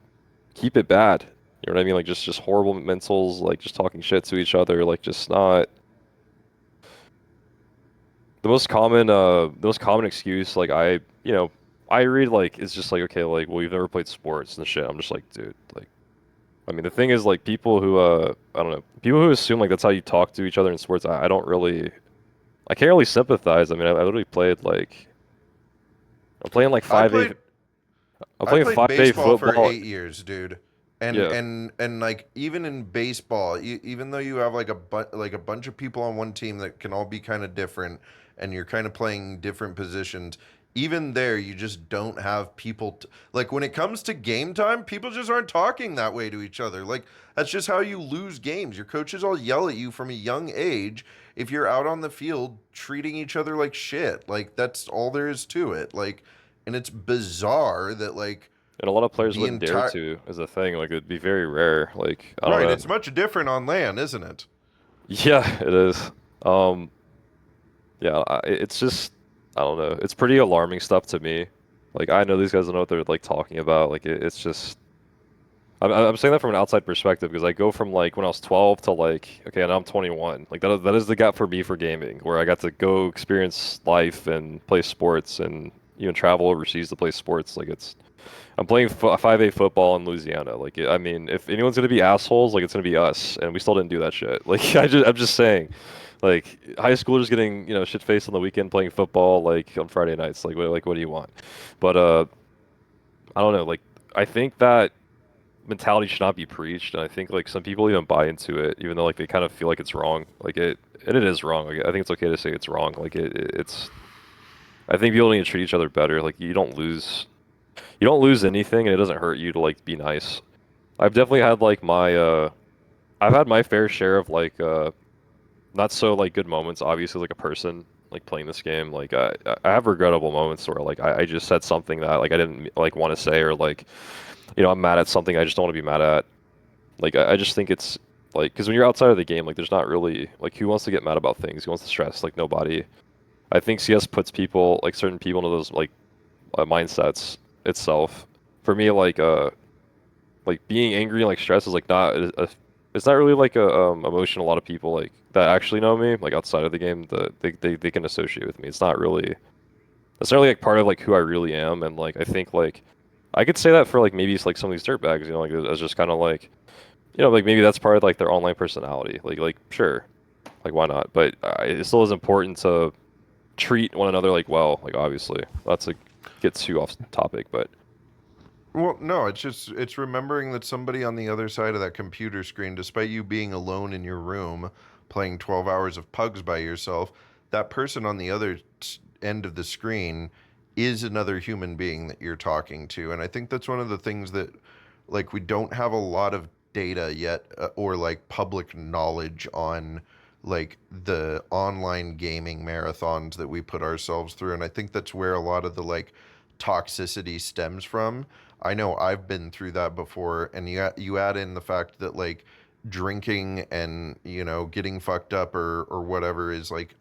Speaker 2: keep it bad. You know what I mean? Like just horrible mentals, like just talking shit to each other, like just not the most common excuse. Like I read like it's just like okay, like well you've never played sports and shit. I'm just like dude, like I mean, the thing is, like, people who, I don't know, people who assume, like, that's how you talk to each other in sports, I don't really I can't really sympathize. I mean, I literally played like I'm playing like
Speaker 1: I
Speaker 2: 5A.
Speaker 1: played
Speaker 2: I'm
Speaker 1: I
Speaker 2: playing
Speaker 1: played
Speaker 2: 5A
Speaker 1: baseball for
Speaker 2: football.
Speaker 1: 8 years, dude.
Speaker 2: Yeah,
Speaker 1: And like even in baseball, even though you have like like a bunch of people on one team that can all be kind of different, and you're kind of playing different positions, even there you just don't have people like when it comes to game time, people just aren't talking that way to each other. Like that's just how you lose games. Your coaches all yell at you from a young age if you're out on the field treating each other like shit. Like that's all there is to it. Like, and it's bizarre that like
Speaker 2: and a lot of players
Speaker 1: the
Speaker 2: wouldn't dare
Speaker 1: entire
Speaker 2: to is a thing. Like it'd be very rare. Like I don't
Speaker 1: right,
Speaker 2: know.
Speaker 1: it's much different on land, isn't it?
Speaker 2: Yeah, it is. Um, yeah, it's just I don't know. It's pretty alarming stuff to me. Like I know these guys don't know what they're like talking about. Like it's just I'm saying that from an outside perspective because I go from like when I was 12 to like okay, now I'm 21. Like that is the gap for me for gaming, where I got to go experience life and play sports and even travel overseas to play sports. Like it's I'm playing 5A football in Louisiana. Like I mean, if anyone's gonna be assholes, like it's gonna be us, and we still didn't do that shit. Like I'm just saying, like high schoolers getting shit faced on the weekend playing football like on Friday nights. Like what do you want? But I don't know. Like I think that mentality should not be preached, and I think like some people even buy into it, even though like they kind of feel like it's wrong. Like it is wrong. Like I think it's okay to say it's wrong. Like it's. I think people need to treat each other better. Like you don't lose anything, and it doesn't hurt you to like be nice. I've definitely had like my I've had my fair share of like not so like good moments. Obviously, like a person like playing this game, like I have regrettable moments where like I just said something that like I didn't like want to say or like I'm mad at something I just don't want to be mad at. Like I just think it's like because when you're outside of the game, like there's not really like who wants to get mad about things? Who wants to stress? Like nobody. I think CS puts people like certain people into those like mindsets itself. For me, like being angry and like stress is like not it's not really like a emotion a lot of people like that actually know me like outside of the game that they can associate with me. It's not really necessarily like part of like who I really am, and like I think like I could say that for like maybe it's like some of these dirtbags, like it's just kind of like like maybe that's part of like their online personality. Like sure, like why not? But it still is important to treat one another like well. Like obviously, that's like get too off topic, but
Speaker 1: Well, no, it's remembering that somebody on the other side of that computer screen, despite you being alone in your room playing 12 hours of pugs by yourself, that person on the other end of the screen is another human being that you're talking to. And I think that's one of the things that like we don't have a lot of data yet or like public knowledge on like the online gaming marathons that we put ourselves through. And I think that's where a lot of the like toxicity stems from. I know I've been through that before, and you add in the fact that like drinking and getting fucked up or whatever is like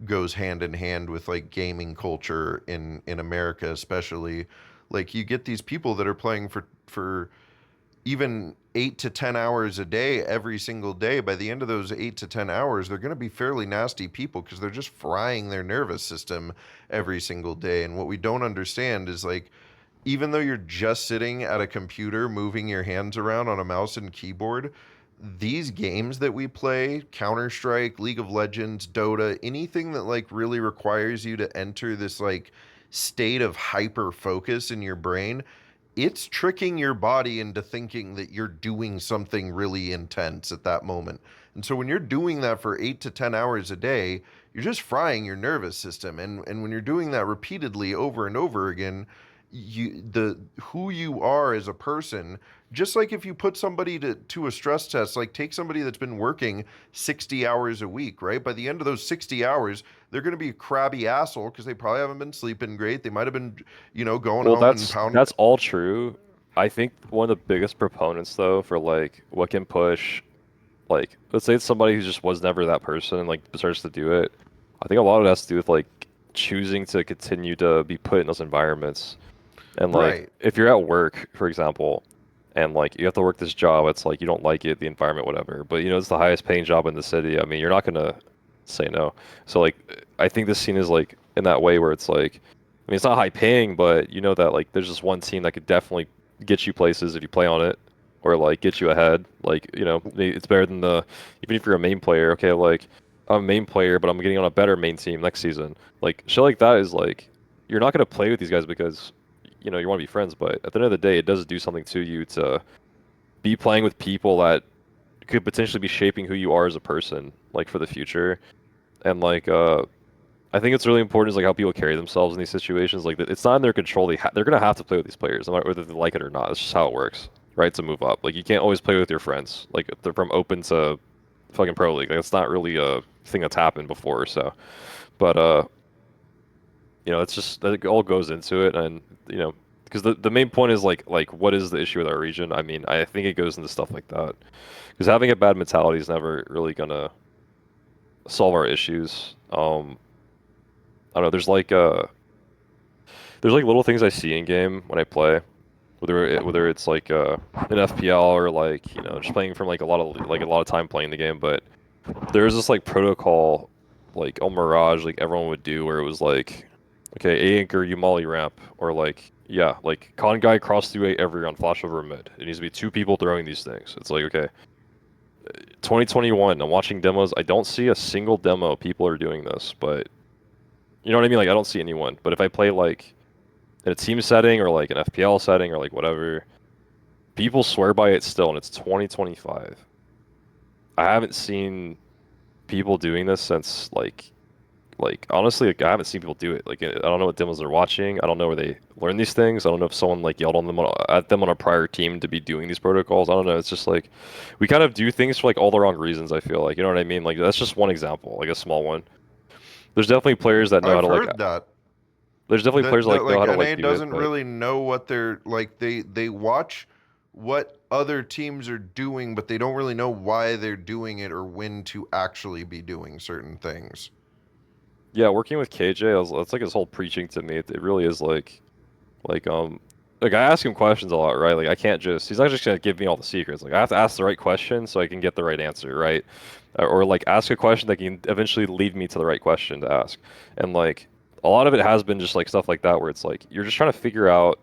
Speaker 1: goes hand in hand with like gaming culture in America especially. Like you get these people that are playing for even 8 to 10 hours a day every single day. By the end of those 8 to 10 hours, they're going to be fairly nasty people because they're just frying their nervous system every single day. And what we don't understand is like even though you're just sitting at a computer moving your hands around on a mouse and keyboard, these games that we play, Counter-Strike, League of Legends, Dota, anything that like really requires you to enter this like state of hyper focus in your brain, it's tricking your body into thinking that you're doing something really intense at that moment. And so when you're doing that for 8 to 10 hours a day, you're just frying your nervous system. And when you're doing that repeatedly over and over again, the who you are as a person, just like if you put somebody to a stress test, like take somebody that's been working 60 hours a week, right? By the end of those 60 hours, they're going to be a crabby asshole because they probably haven't been sleeping great. They might have been, going
Speaker 2: well,
Speaker 1: home and pounding.
Speaker 2: that's all true. I think one of the biggest proponents though for like what can push like let's say it's somebody who just was never that person and like starts to do it. I think a lot of it has to do with like choosing to continue to be put in those environments. And like
Speaker 1: Right.
Speaker 2: if you're at work, for example, and like you have to work this job, it's like you don't like it, the environment, whatever. But it's the highest paying job in the city. I mean, you're not gonna say no. So like I think this scene is like in that way where it's like I mean it's not high paying, but you know that like there's this one team that could definitely get you places if you play on it or like get you ahead. Like, it's better than the even if you're a main player, okay, like I'm a main player, but I'm getting on a better main team next season. Like shit like that is like you're not gonna play with these guys because you know you want to be friends, but at the end of the day, it does do something to you to be playing with people that could potentially be shaping who you are as a person, like for the future. And like I think it's really important is like how people carry themselves in these situations. Like it's not in their control. They're gonna have to play with these players, no matter whether they like it or not. It's just how it works, right? To move up, like you can't always play with your friends. Like if they're from open to fucking pro league. Like, that's not really a thing that's happened before. So, but you know, it's just that it all goes into it, and you know, because the main point is like what is the issue with our region? I mean, I think it goes into stuff like that. Because having a bad mentality is never really gonna solve our issues. I don't know. There's like little things I see in game when I play, whether it's like an FPL or like you know just playing from like a lot of time playing the game. But there's this like protocol, like on Mirage, like everyone would do where it was like, okay, A anchor, you molly ramp, or like yeah, like con guy cross through A every round, flash over mid. It needs to be two people throwing these things. It's like okay, 2021. I'm watching demos. I don't see a single demo people are doing this, but you know what I mean? Like I don't see anyone. But if I play like in a team setting or like an FPL setting or like whatever, people swear by it still, and it's 2025. I haven't seen people doing this since like honestly, like, I haven't seen people do it. Like I don't know what demos they're watching. I don't know where they learn these things. I don't know if someone like yelled on them at them on a prior team to be doing these protocols. I don't know. It's just like we kind of do things for like all the wrong reasons. I feel like you know what I mean. Like that's just one example, like a small one. There's definitely players that know how
Speaker 1: I've
Speaker 2: to like.
Speaker 1: heard that.
Speaker 2: There's definitely players that, like know
Speaker 1: Like
Speaker 2: how to
Speaker 1: NA
Speaker 2: like do it,
Speaker 1: doesn't
Speaker 2: but
Speaker 1: really know what they're like. They watch what other teams are doing, but they don't really know why they're doing it or when to actually be doing certain things.
Speaker 2: yeah, working with KJ, it's like his whole preaching to me. It really is like like I ask him questions a lot, right? Like I can't just he's not just gonna give me all the secrets. Like I have to ask the right question so I can get the right answer, right? Or like ask a question that can eventually lead me to the right question to ask. And like a lot of it has been just like stuff like that where it's like you're just trying to figure out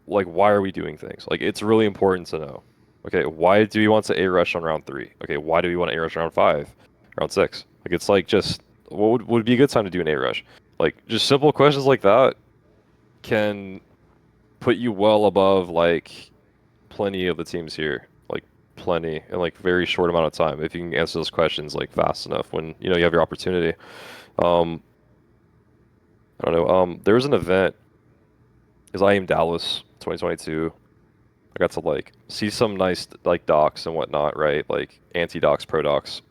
Speaker 2: like why are we doing things? Like it's really important to know. Okay, why do we want to A rush on round 3? Okay, why do we want to A rush round 5, round 6? Like it's like just what would be a good time to do an A rush? Like just simple questions like that can put you well above like plenty of the teams here. Like plenty in like very short amount of time if you can answer those questions like fast enough when you know you have your opportunity. Um I don't know. There was an event because I am Dallas 2022. I got to like see some nice like docs and whatnot, right? Like anti-docs, pro-docs.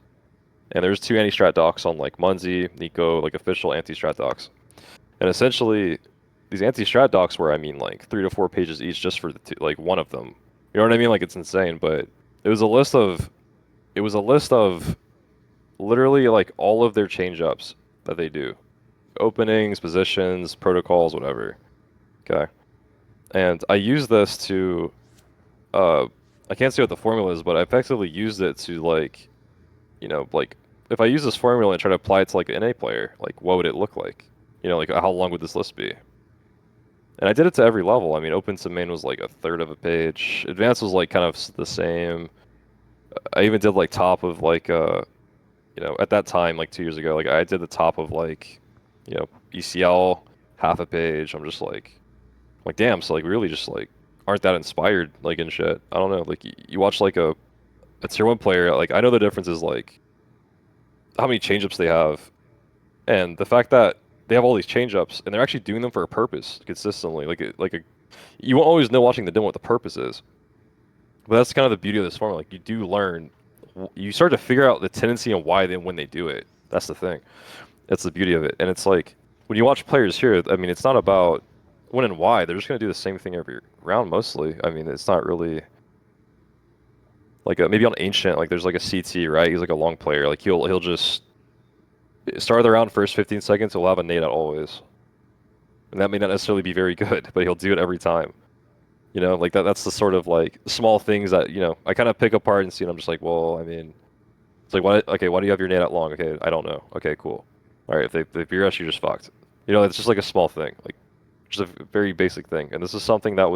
Speaker 2: And there's two anti-strat docs on like Munzi, Nico, like official anti-strat docs. And essentially these anti-strat docs were I mean like 3 to 4 pages each just for the like one of them. You know what I mean? Like it's insane, but it was a list of it was a list of literally like all of their change ups that they do. Openings, positions, protocols, whatever. Okay. And I use this to uh I can't say what the formula is, but I effectively used it to like, you know, like if I use this formula and try to apply it to like an NA player, like what would it look like? You know, like how long would this list be? And I did it to every level. I mean, open to main was like a third of a page. Advanced was like kind of the same. I even did like top of like you know, at that time like 2 years ago, like I did the top of like, you know, ECL half a page. I'm just like damn, so like really just like aren't that inspired like in shit. I don't know. Like you watch like a tier 1 player, like I know the difference is like how many change-ups they have and the fact that they have all these change-ups and they're actually doing them for a purpose consistently. You won't always know watching the demo what the purpose is. But that's kind of the beauty of this formula. Like you do learn, you start to figure out the tendency and why then when they do it. That's the thing. That's the beauty of it. And it's like when you watch players here, I mean, it's not about when and why. They're just gonna do the same thing every round mostly. I mean, it's not really like maybe on Ancient, like there's like a CT, right? He's like a long player. Like he'll just start the round first 15 seconds. He'll have a nade out always, and that may not necessarily be very good, but he'll do it every time. You know, like that's the sort of like small things that, you know, I kind of pick apart and see and I'm just like, well, I mean, it's like, why do you have your nade out long? Okay, I don't know. Okay, cool. All right, if they BRS, you're just fucked. You know, it's just like a small thing, like just a very basic thing. And this is something that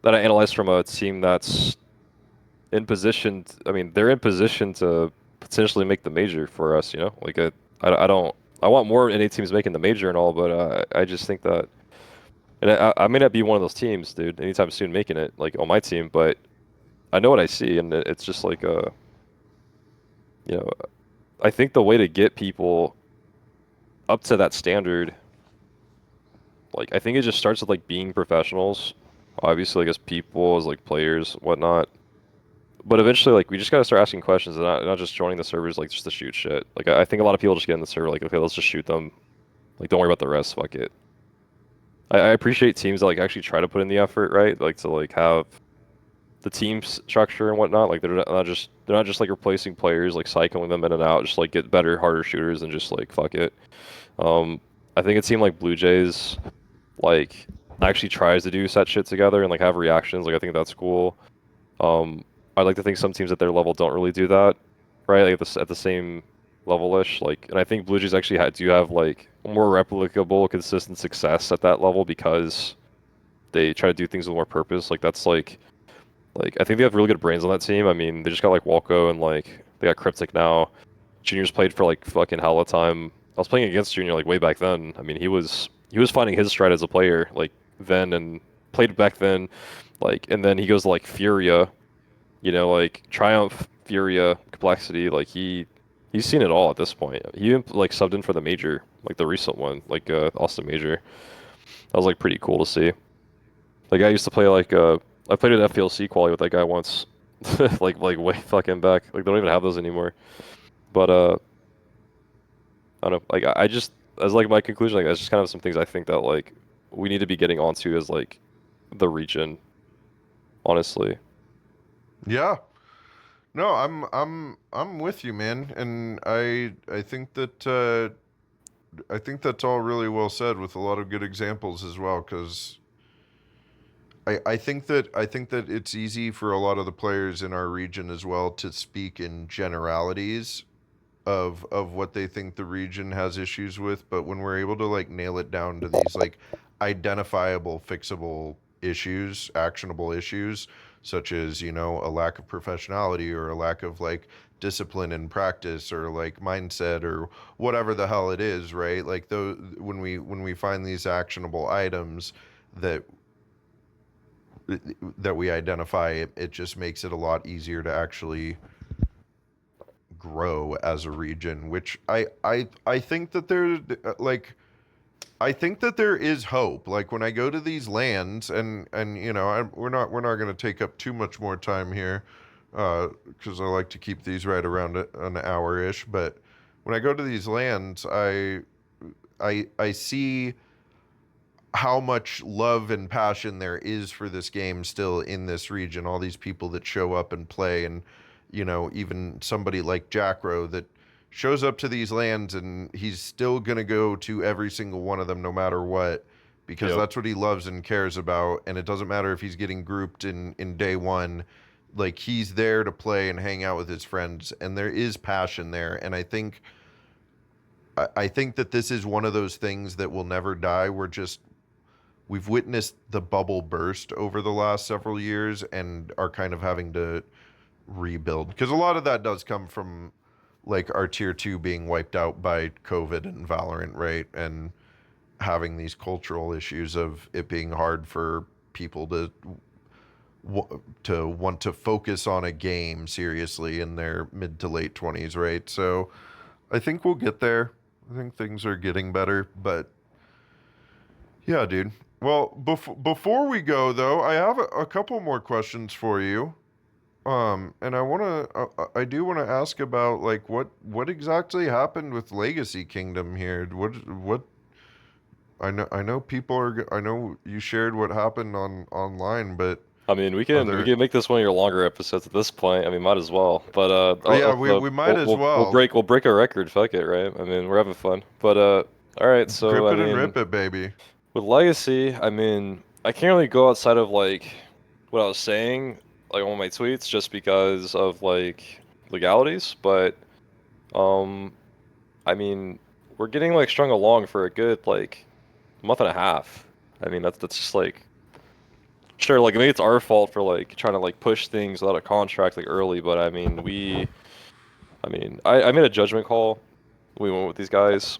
Speaker 2: I analyzed from a team that's in position, I mean, they're in position to potentially make the major for us. You know, like I don't. I want more NA teams making the major and all, but I just think that, and I may not be one of those teams, dude, anytime soon making it like on my team, but I know what I see, and it's just like you know, I think the way to get people up to that standard, like I think it just starts with like being professionals, obviously, like as people, as like players, whatnot. But eventually, like we just gotta start asking questions and not just joining the servers like just to shoot shit. Like I think a lot of people just get in the server like, okay, let's just shoot them. Like don't worry about the rest. Fuck it. I appreciate teams that like actually try to put in the effort, right? Like to like have the team structure and whatnot. Like they're not just like replacing players, like cycling them in and out, just like get better, harder shooters and just like fuck it. Um, I think it seemed like Blue Jays like actually tries to do set shit together and like have reactions. Like I think that's cool. I'd like to think some teams at their level don't really do that, right? Like at the same level-ish. Like, and I think Blue Jays actually do have like more replicable, consistent success at that level because they try to do things with more purpose. Like that's like I think they have really good brains on that team. I mean, they just got like Walco and like they got Cryptic now. Junior's played for like fucking hell of a time. I was playing against Junior like way back then. I mean, he was finding his stride as a player like then and played back then. Like, and then he goes to like Furia, you know, like Triumph, Furia, Complexity. Like he's seen it all at this point. He even like subbed in for the major, like the recent one, like Austin Major. That was like pretty cool to see. Like I used to play like I played an FPLC quality with that guy once, like way fucking back. Like they don't even have those anymore. But I don't know. Like I just as like my conclusion, like that's just kind of some things I think that like we need to be getting onto as like the region, honestly.
Speaker 1: Yeah. No, I'm with you, man, and I think that I think that's all really well said with a lot of good examples as well, because I think that it's easy for a lot of the players in our region as well to speak in generalities of what they think the region has issues with, but when we're able to like nail it down to these like identifiable, fixable issues, actionable issues, such as, you know, a lack of professionality or a lack of like discipline and practice or like mindset or whatever the hell it is, right? Like those when we find these actionable items that that we identify, it just makes it a lot easier to actually grow as a region, which I think that there like I think that there is hope. Like when I go to these lands and you know, we're not going to take up too much more time here because I like to keep these right around an hour ish, but when I go to these lands, I see how much love and passion there is for this game still in this region. All these people that show up and play, and you know, even somebody like Jackro that shows up to these lands and he's still gonna go to every single one of them no matter what, because
Speaker 2: Yep.
Speaker 1: that's what he loves and cares about. And it doesn't matter if he's getting grouped in day one, like he's there to play and hang out with his friends, and there is passion there. And I think that this is one of those things that will never die. We've witnessed the bubble burst over the last several years and are kind of having to rebuild, because a lot of that does come from like our tier 2 being wiped out by COVID and Valorant, right? And having these cultural issues of it being hard for people to want to focus on a game seriously in their mid to late 20s, right? So I think we'll get there. I think things are getting better, but yeah, dude. Well, before we go though, I have a couple more questions for you. And I do want to ask about like what exactly happened with Legacy Kingdom here. What I know people are I know you shared what happened on online, but
Speaker 2: I mean,
Speaker 1: are
Speaker 2: we
Speaker 1: there?
Speaker 2: can make this one of your longer episodes at this point. I mean, might as well. But
Speaker 1: Oh yeah, we might as well
Speaker 2: we'll break a record. Fuck it, right? I mean, we're having fun. But all right. So
Speaker 1: grip
Speaker 2: I
Speaker 1: it and
Speaker 2: mean,
Speaker 1: rip it, baby.
Speaker 2: with Legacy, I mean, I can't really go outside of like what I was saying, like on my tweets, just because of like legalities. But um, I mean, we're getting like strung along for a good like month and a half. I mean, that's just like. Sure, like maybe it's our fault for like trying to like push things without a contract like early, but I mean I mean, I made a judgment call. We went with these guys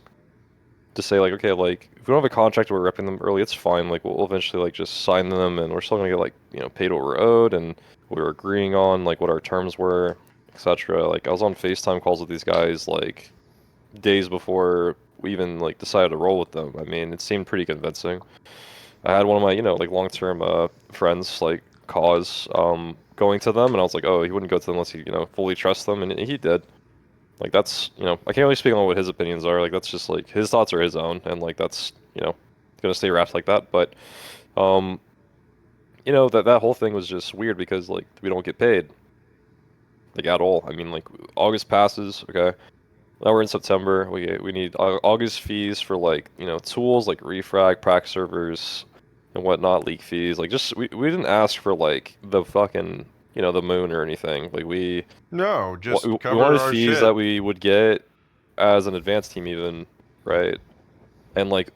Speaker 2: to say like, okay, like if we don't have a contract, we're repping them early. It's fine. Like we'll eventually like just sign them, and we're still gonna get like paid what we're owed, and we were agreeing on like what our terms were, etc. Like I was on FaceTime calls with these guys like days before we even like decided to roll with them. I mean, it seemed pretty convincing. I had one of my like long-term friends like cause going to them, and I was like, oh, he wouldn't go to them unless he fully trusts them, and he did. Like that's, I can't really speak on what his opinions are. Like that's just like his thoughts are his own, and like that's, gonna stay wrapped like that. But, um, that whole thing was just weird because like we don't get paid, like at all. I mean, like August passes, okay. Now we're in September. We need August fees for like tools like refrag, prac servers, and whatnot, leak fees. Like just we didn't ask for like the fucking the moon or anything. Like
Speaker 1: No, just
Speaker 2: we
Speaker 1: cover
Speaker 2: wanted
Speaker 1: our
Speaker 2: fees
Speaker 1: shit.
Speaker 2: that we would get as an advanced team even, right? And like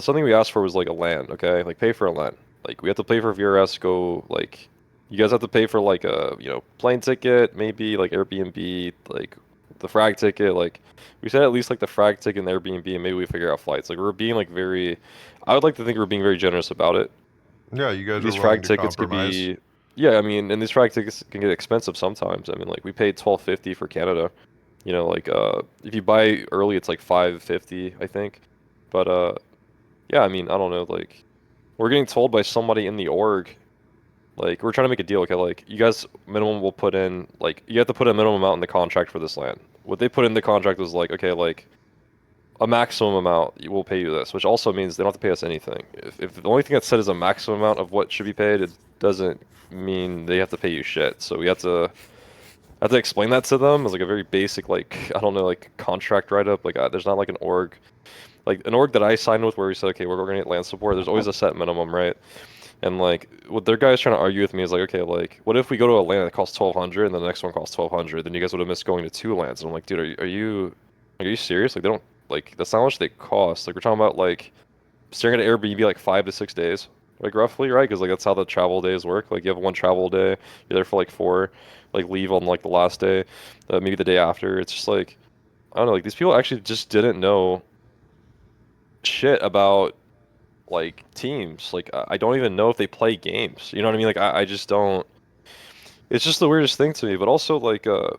Speaker 2: something we asked for was like a LAN, okay? Like pay for a LAN. Like we have to pay for VRS. Go like you guys have to pay for like a plane ticket, maybe like Airbnb, like the frag ticket. Like we said at least like the frag ticket and the Airbnb, and maybe we figure out flights. Like we're being like very, I would like to think we're being very generous about it.
Speaker 1: Yeah, you guys are
Speaker 2: These
Speaker 1: willing
Speaker 2: frag
Speaker 1: to
Speaker 2: tickets could
Speaker 1: compromise.
Speaker 2: be, yeah, I mean, and these frag tickets can get expensive sometimes. I mean, like we paid 12.50 for Canada. Like if you buy early, it's like 5.50, I think. But yeah, I mean, I don't know. Like we're getting told by somebody in the org, like we're trying to make a deal. Okay, like you guys minimum will put in, like you have to put a minimum amount in the contract for this land. What they put in the contract was like, okay, like a maximum amount, we'll pay you this, which also means they don't have to pay us anything. If the only thing that's said is a maximum amount of what should be paid, it doesn't mean they have to pay you shit. So we have to explain that to them as like a very basic, like I don't know, like contract write-up. Like there's not like an org that I signed with where we said, okay, we're gonna get land support. There's always a set minimum, right? And like what their guys trying to argue with me is like, okay, like what if we go to a land that costs 1,200 and the next one costs 1,200? Then you guys would have missed going to two lands. And I'm like, dude, are you serious? Like they don't like that's not how much they cost. Like we're talking about like staring at an Airbnb like 5 to 6 days, like roughly, right? Because like that's how the travel days work. Like you have one travel day, you're there for like four, like leave on like the last day, maybe the day after. It's just like I don't know. Like these people actually just didn't know shit about like teams. Like I don't even know if they play games. You know what I mean? Like I just don't. It's just the weirdest thing to me. But also like I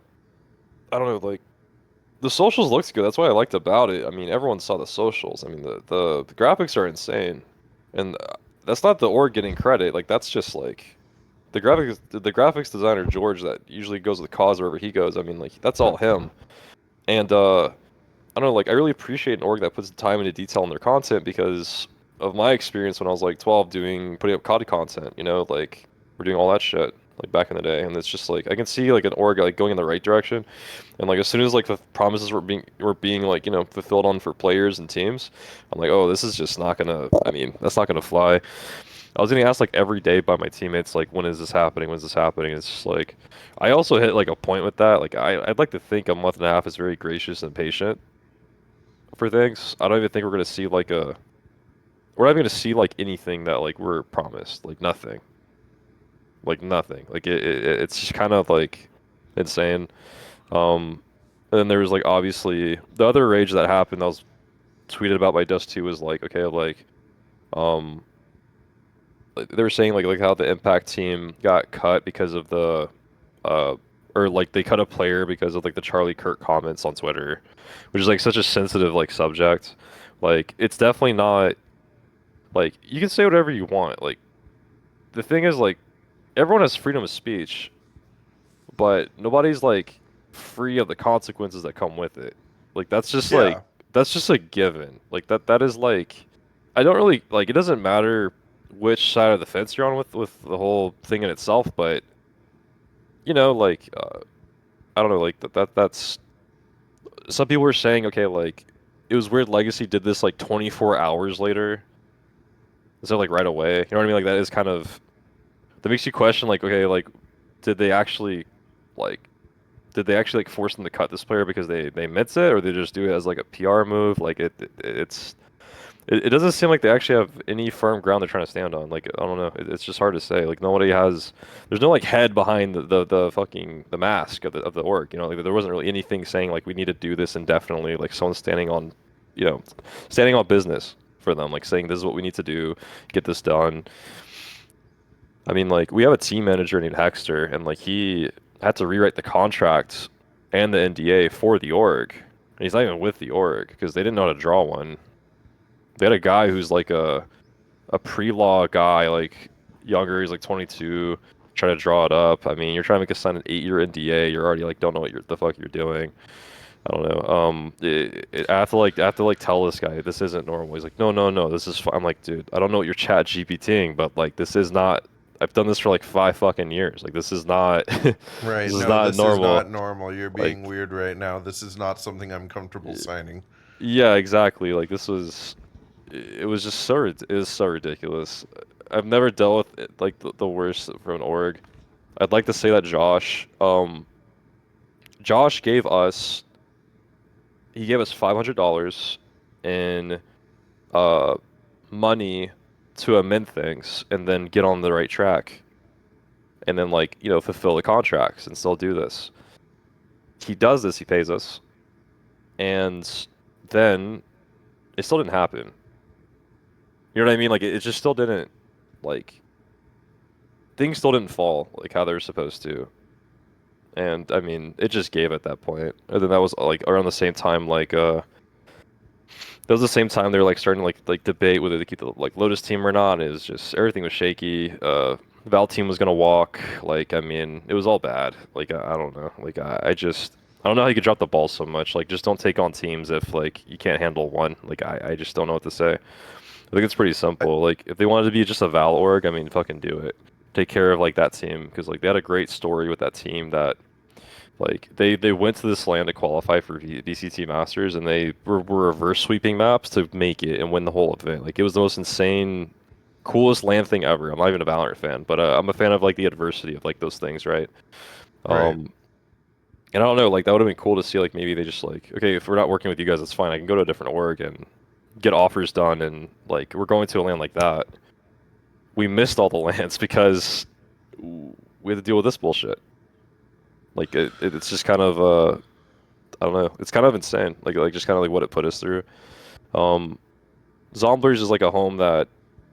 Speaker 2: don't know. Like the socials looked good. That's what I liked about it. I mean, everyone saw the socials. I mean, the graphics are insane, and that's not the org getting credit. Like that's just like the graphics designer George that usually goes with cause wherever he goes. I mean, like that's all him. And I don't know. Like I really appreciate an org that puts time into detail in their content because of my experience when I was like 12 putting up COD content. Like we're doing all that shit like back in the day, and it's just like I can see like an org like going in the right direction. And like as soon as like the promises were being like fulfilled on for players and teams, I'm like, oh, this is just not gonna. I mean, that's not gonna fly. I was getting asked like every day by my teammates like, when is this happening? When's this happening? It's just like, I also hit like a point with that. Like I'd like to think a month and a half is very gracious and patient for things. I don't even think we're gonna see like we're not even gonna see like anything that like we're promised. Like nothing. Like nothing. Like it's just kind of like insane. Um, and then there was like obviously the other rage that happened that was tweeted about by Dust 2 was like, okay, um like, they were saying like how the Impact team got cut because of the uh or like they cut a player because of like the Charlie Kirk comments on Twitter, which is like such a sensitive like subject. Like it's definitely not like you can say whatever you want. Like the thing is like everyone has freedom of speech, but nobody's like free of the consequences that come with it. Like
Speaker 1: Yeah.
Speaker 2: that's just a given. Like that is like I don't really like it doesn't matter which side of the fence you're on with the whole thing in itself, but like I don't know like that's some people were saying okay like it was weird Legacy did this like 24 hours later instead of like right away. You know what I mean? Like that is kind of that makes you question like okay like did they actually like like force them to cut this player because they meant it, or they just do it as like a PR move? Like it's it doesn't seem like they actually have any firm ground they're trying to stand on. Like I don't know, it's just hard to say. Like nobody has, there's no like head behind the fucking the mask of the org. You know, like there wasn't really anything saying like we need to do this indefinitely. Like someone standing on, you know, standing on business for them, like saying this is what we need to do, get this done. I mean, like we have a team manager named Hexter, and like he had to rewrite the contract and the NDA for the org. And he's not even with the org because they didn't know how to draw one. They had a guy who's like a pre-law guy, like younger, he's like 22, trying to draw it up. I mean, you're trying to make us sign an 8-year NDA. You're already like don't know what the fuck you're doing. I don't know. I have to like tell this guy this isn't normal. He's like, no, no, no, this is fine. I'm like, dude, I don't know what you're chat GPTing, but like this is not. I've done this for like 5 fucking years. Like this is not.
Speaker 1: Right.
Speaker 2: This is
Speaker 1: No,
Speaker 2: not
Speaker 1: this
Speaker 2: normal.
Speaker 1: is not normal. You're being
Speaker 2: Like,
Speaker 1: weird right now. This is not something I'm comfortable signing.
Speaker 2: yeah, exactly. Like this was. It was just so it is so ridiculous. I've never dealt with it, like the worst from an org. I'd like to say that Josh gave us $500 in uh money to amend things and then get on the right track and then like you know fulfill the contracts and still do this. He does this. He pays us, and then it still didn't happen. You know what I mean? Like it just still didn't like things still didn't fall like how they were supposed to. And I mean, it just gave at that point. And then that was like around the same time that was the same time they were like starting to like debate whether to keep the like Lotus team or not. It was just everything was shaky. Val team was gonna walk. Like I mean, it was all bad. Like I don't know. Like I just I don't know how you could drop the ball so much. Like just don't take on teams if like you can't handle one. Like I just don't know what to say. I think it's pretty simple. Like if they wanted to be just a Val org, I mean, fucking do it. Take care of like that team because like they had a great story with that team that like they went to this land to qualify for VCT Masters and they were reverse sweeping maps to make it and win the whole event. Like it was the most insane, coolest land thing ever. I'm not even a Valorant fan, but I'm a fan of like the adversity of like those things, right?
Speaker 1: Right.
Speaker 2: And I don't know, like that would have been cool to see. Like maybe they just like, okay, if we're not working with you guys, that's fine. I can go to a different org and get offers done, and like we're going to a land like that. We missed all the lands because we had to deal with this bullshit. Like it's just kind of I don't know. It's kind of insane. Like just kind of like what it put us through. Zomblers is like a home that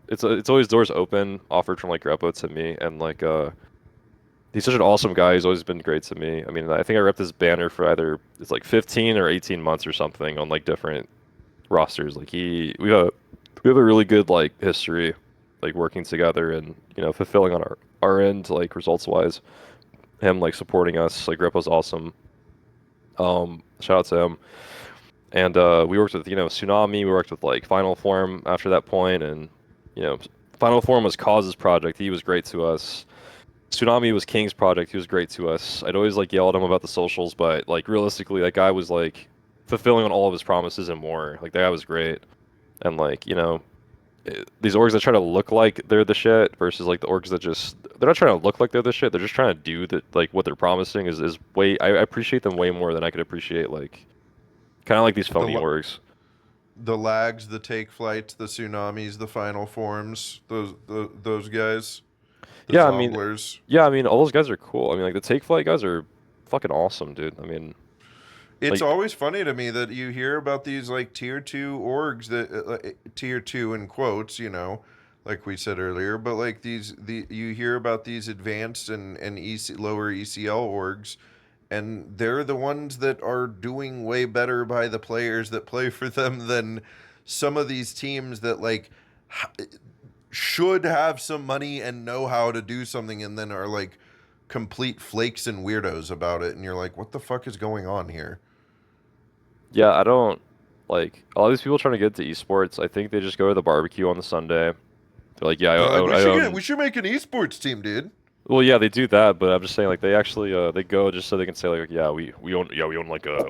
Speaker 2: it's always doors open, offered from like Greppo to me, and like he's such an awesome guy. He's always been great to me. I mean, I think I repped his banner for either it's like 15 or 18 months or something on like different rosters. Like we have a really good like history, like working together and you know fulfilling on our end like results wise. Him like supporting us, like Grippo's awesome. Shout out to him. And we worked with you know Tsunami. We worked with like Final Form after that point, and you know Final Form was Cause's project. He was great to us. Tsunami was King's project. He was great to us. I'd always like yell at him about the socials, but like realistically, that guy was like fulfilling on all of his promises and more. Like that guy was great. And like you know these orgs that try to look like they're the shit versus like the orgs that just they're not trying to look like they're the shit. They're just trying to do that. Like what they're promising is way. I appreciate them way more than I could appreciate like kind of like these phony orgs.
Speaker 1: The lags, the take flights, the tsunamis, the final forms, those guys, the
Speaker 2: Yeah,
Speaker 1: zomblers.
Speaker 2: I mean, all those guys are cool. I mean, like the take flight guys are fucking awesome, dude. I mean,
Speaker 1: It's
Speaker 2: like,
Speaker 1: always funny to me that you hear about these like tier 2 orgs that tier 2 in quotes, you know, like we said earlier, but like you hear about these advanced and lower ECL orgs, and they're the ones that are doing way better by the players that play for them than some of these teams that like should have some money and know how to do something and then are like complete flakes and weirdos about it, and you're like, what the fuck is going on here?
Speaker 2: yeah, I don't like all these people trying to get into esports. I think they just go to the barbecue on the Sunday. They're like, yeah,
Speaker 1: They're like,
Speaker 2: I own.
Speaker 1: we should make an esports team, dude.
Speaker 2: Well, yeah, they do that, but I'm just saying, like, they actually they go just so they can say, like, yeah, we own like a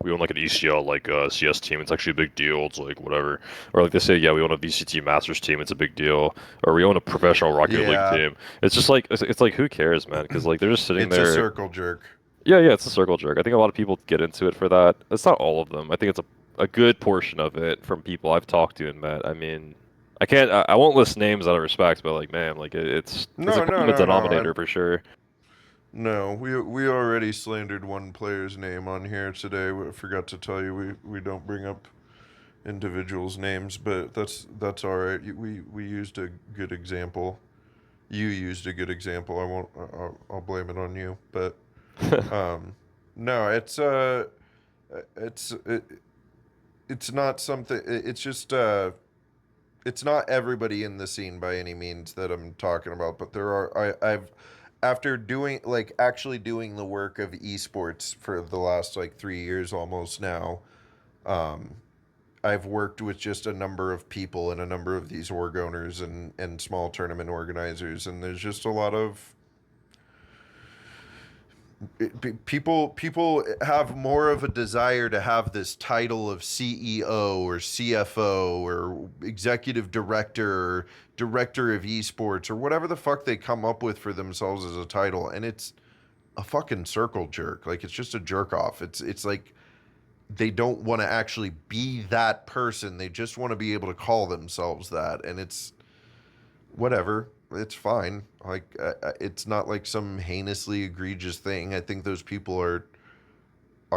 Speaker 2: we own like an ECL like CS team. It's actually a big deal. It's like whatever. Or like they say, yeah, we own a VCT Masters team. It's a big deal. Or we own a professional Rocket
Speaker 1: Yeah.
Speaker 2: League team. It's just like it's like who cares, man? Because like they're just sitting
Speaker 1: It's
Speaker 2: there.
Speaker 1: a circle jerk.
Speaker 2: Yeah, it's a circle jerk. I think a lot of people get into it for that. It's not all of them. I think it's a a good portion of it from people I've talked to and met. I mean, I can't, I won't list names out of respect, but like, man, like it's a
Speaker 1: No, no,
Speaker 2: common
Speaker 1: no, no.
Speaker 2: denominator for sure.
Speaker 1: No, we already slandered one player's name on here today. I forgot to tell you we don't bring up individuals' names, but that's all right. We used a good example. You used a good example. I won't. I'll blame it on you. But no, it's it, it's not something. It's just it's not everybody in the scene by any means that I'm talking about. But there are. I've after doing like actually doing the work of esports for the last like 3 years almost now. Um, I've worked with just a number of people and a number of these org owners and small tournament organizers, and there's just a lot of people have more of a desire to have this title of CEO or CFO or executive director or director of esports or whatever the fuck they come up with for themselves as a title, and it's a fucking circle jerk. Like it's just a jerk off. It's like they don't want to actually be that person. They just want to be able to call themselves that, and it's whatever. It's fine. Like it's not like some heinously egregious thing. I think those people are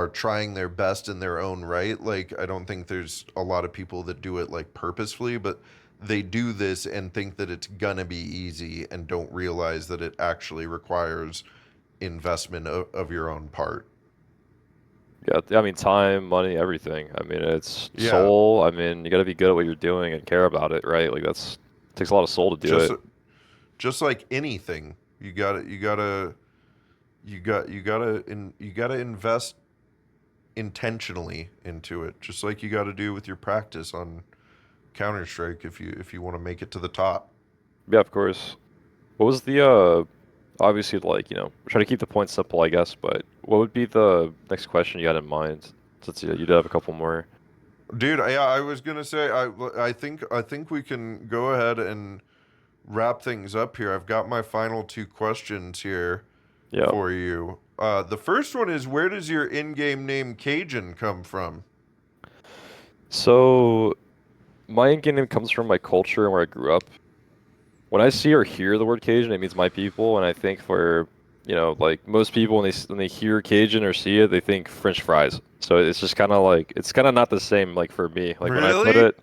Speaker 1: trying their best in their own right. Like I don't think there's a lot of people that do it like purposefully, but they do this and think that it's gonna be easy and don't realize that it actually requires investment of your own part.
Speaker 2: Yeah, I mean, time, money, everything. I mean, it's
Speaker 1: Yeah,
Speaker 2: soul. I mean, you got to be good at what you're doing and care about it, right? Like that's takes a lot of soul to do
Speaker 1: just
Speaker 2: it.
Speaker 1: just like anything, you gotta invest intentionally into it, just like you got to do with your practice on Counter Strike if you want to make it to the top.
Speaker 2: Yeah, of course. What was the obviously like, try to keep the points simple, I guess, but what would be the next question you had in mind? Since you did have a couple more.
Speaker 1: Dude, I was gonna say I think we can go ahead and wrap things up here. I've got my final two questions here
Speaker 2: Yeah.
Speaker 1: for you. The first one is, where does your in-game name Cajun come from?
Speaker 2: So my in-game name comes from my culture and where I grew up. When I see or hear the word Cajun, it means my people, and I think for, like most people when they hear Cajun or see it, they think French fries. So it's just kind of like it's kind of not the same like for me. Like when I put
Speaker 1: Really?
Speaker 2: it,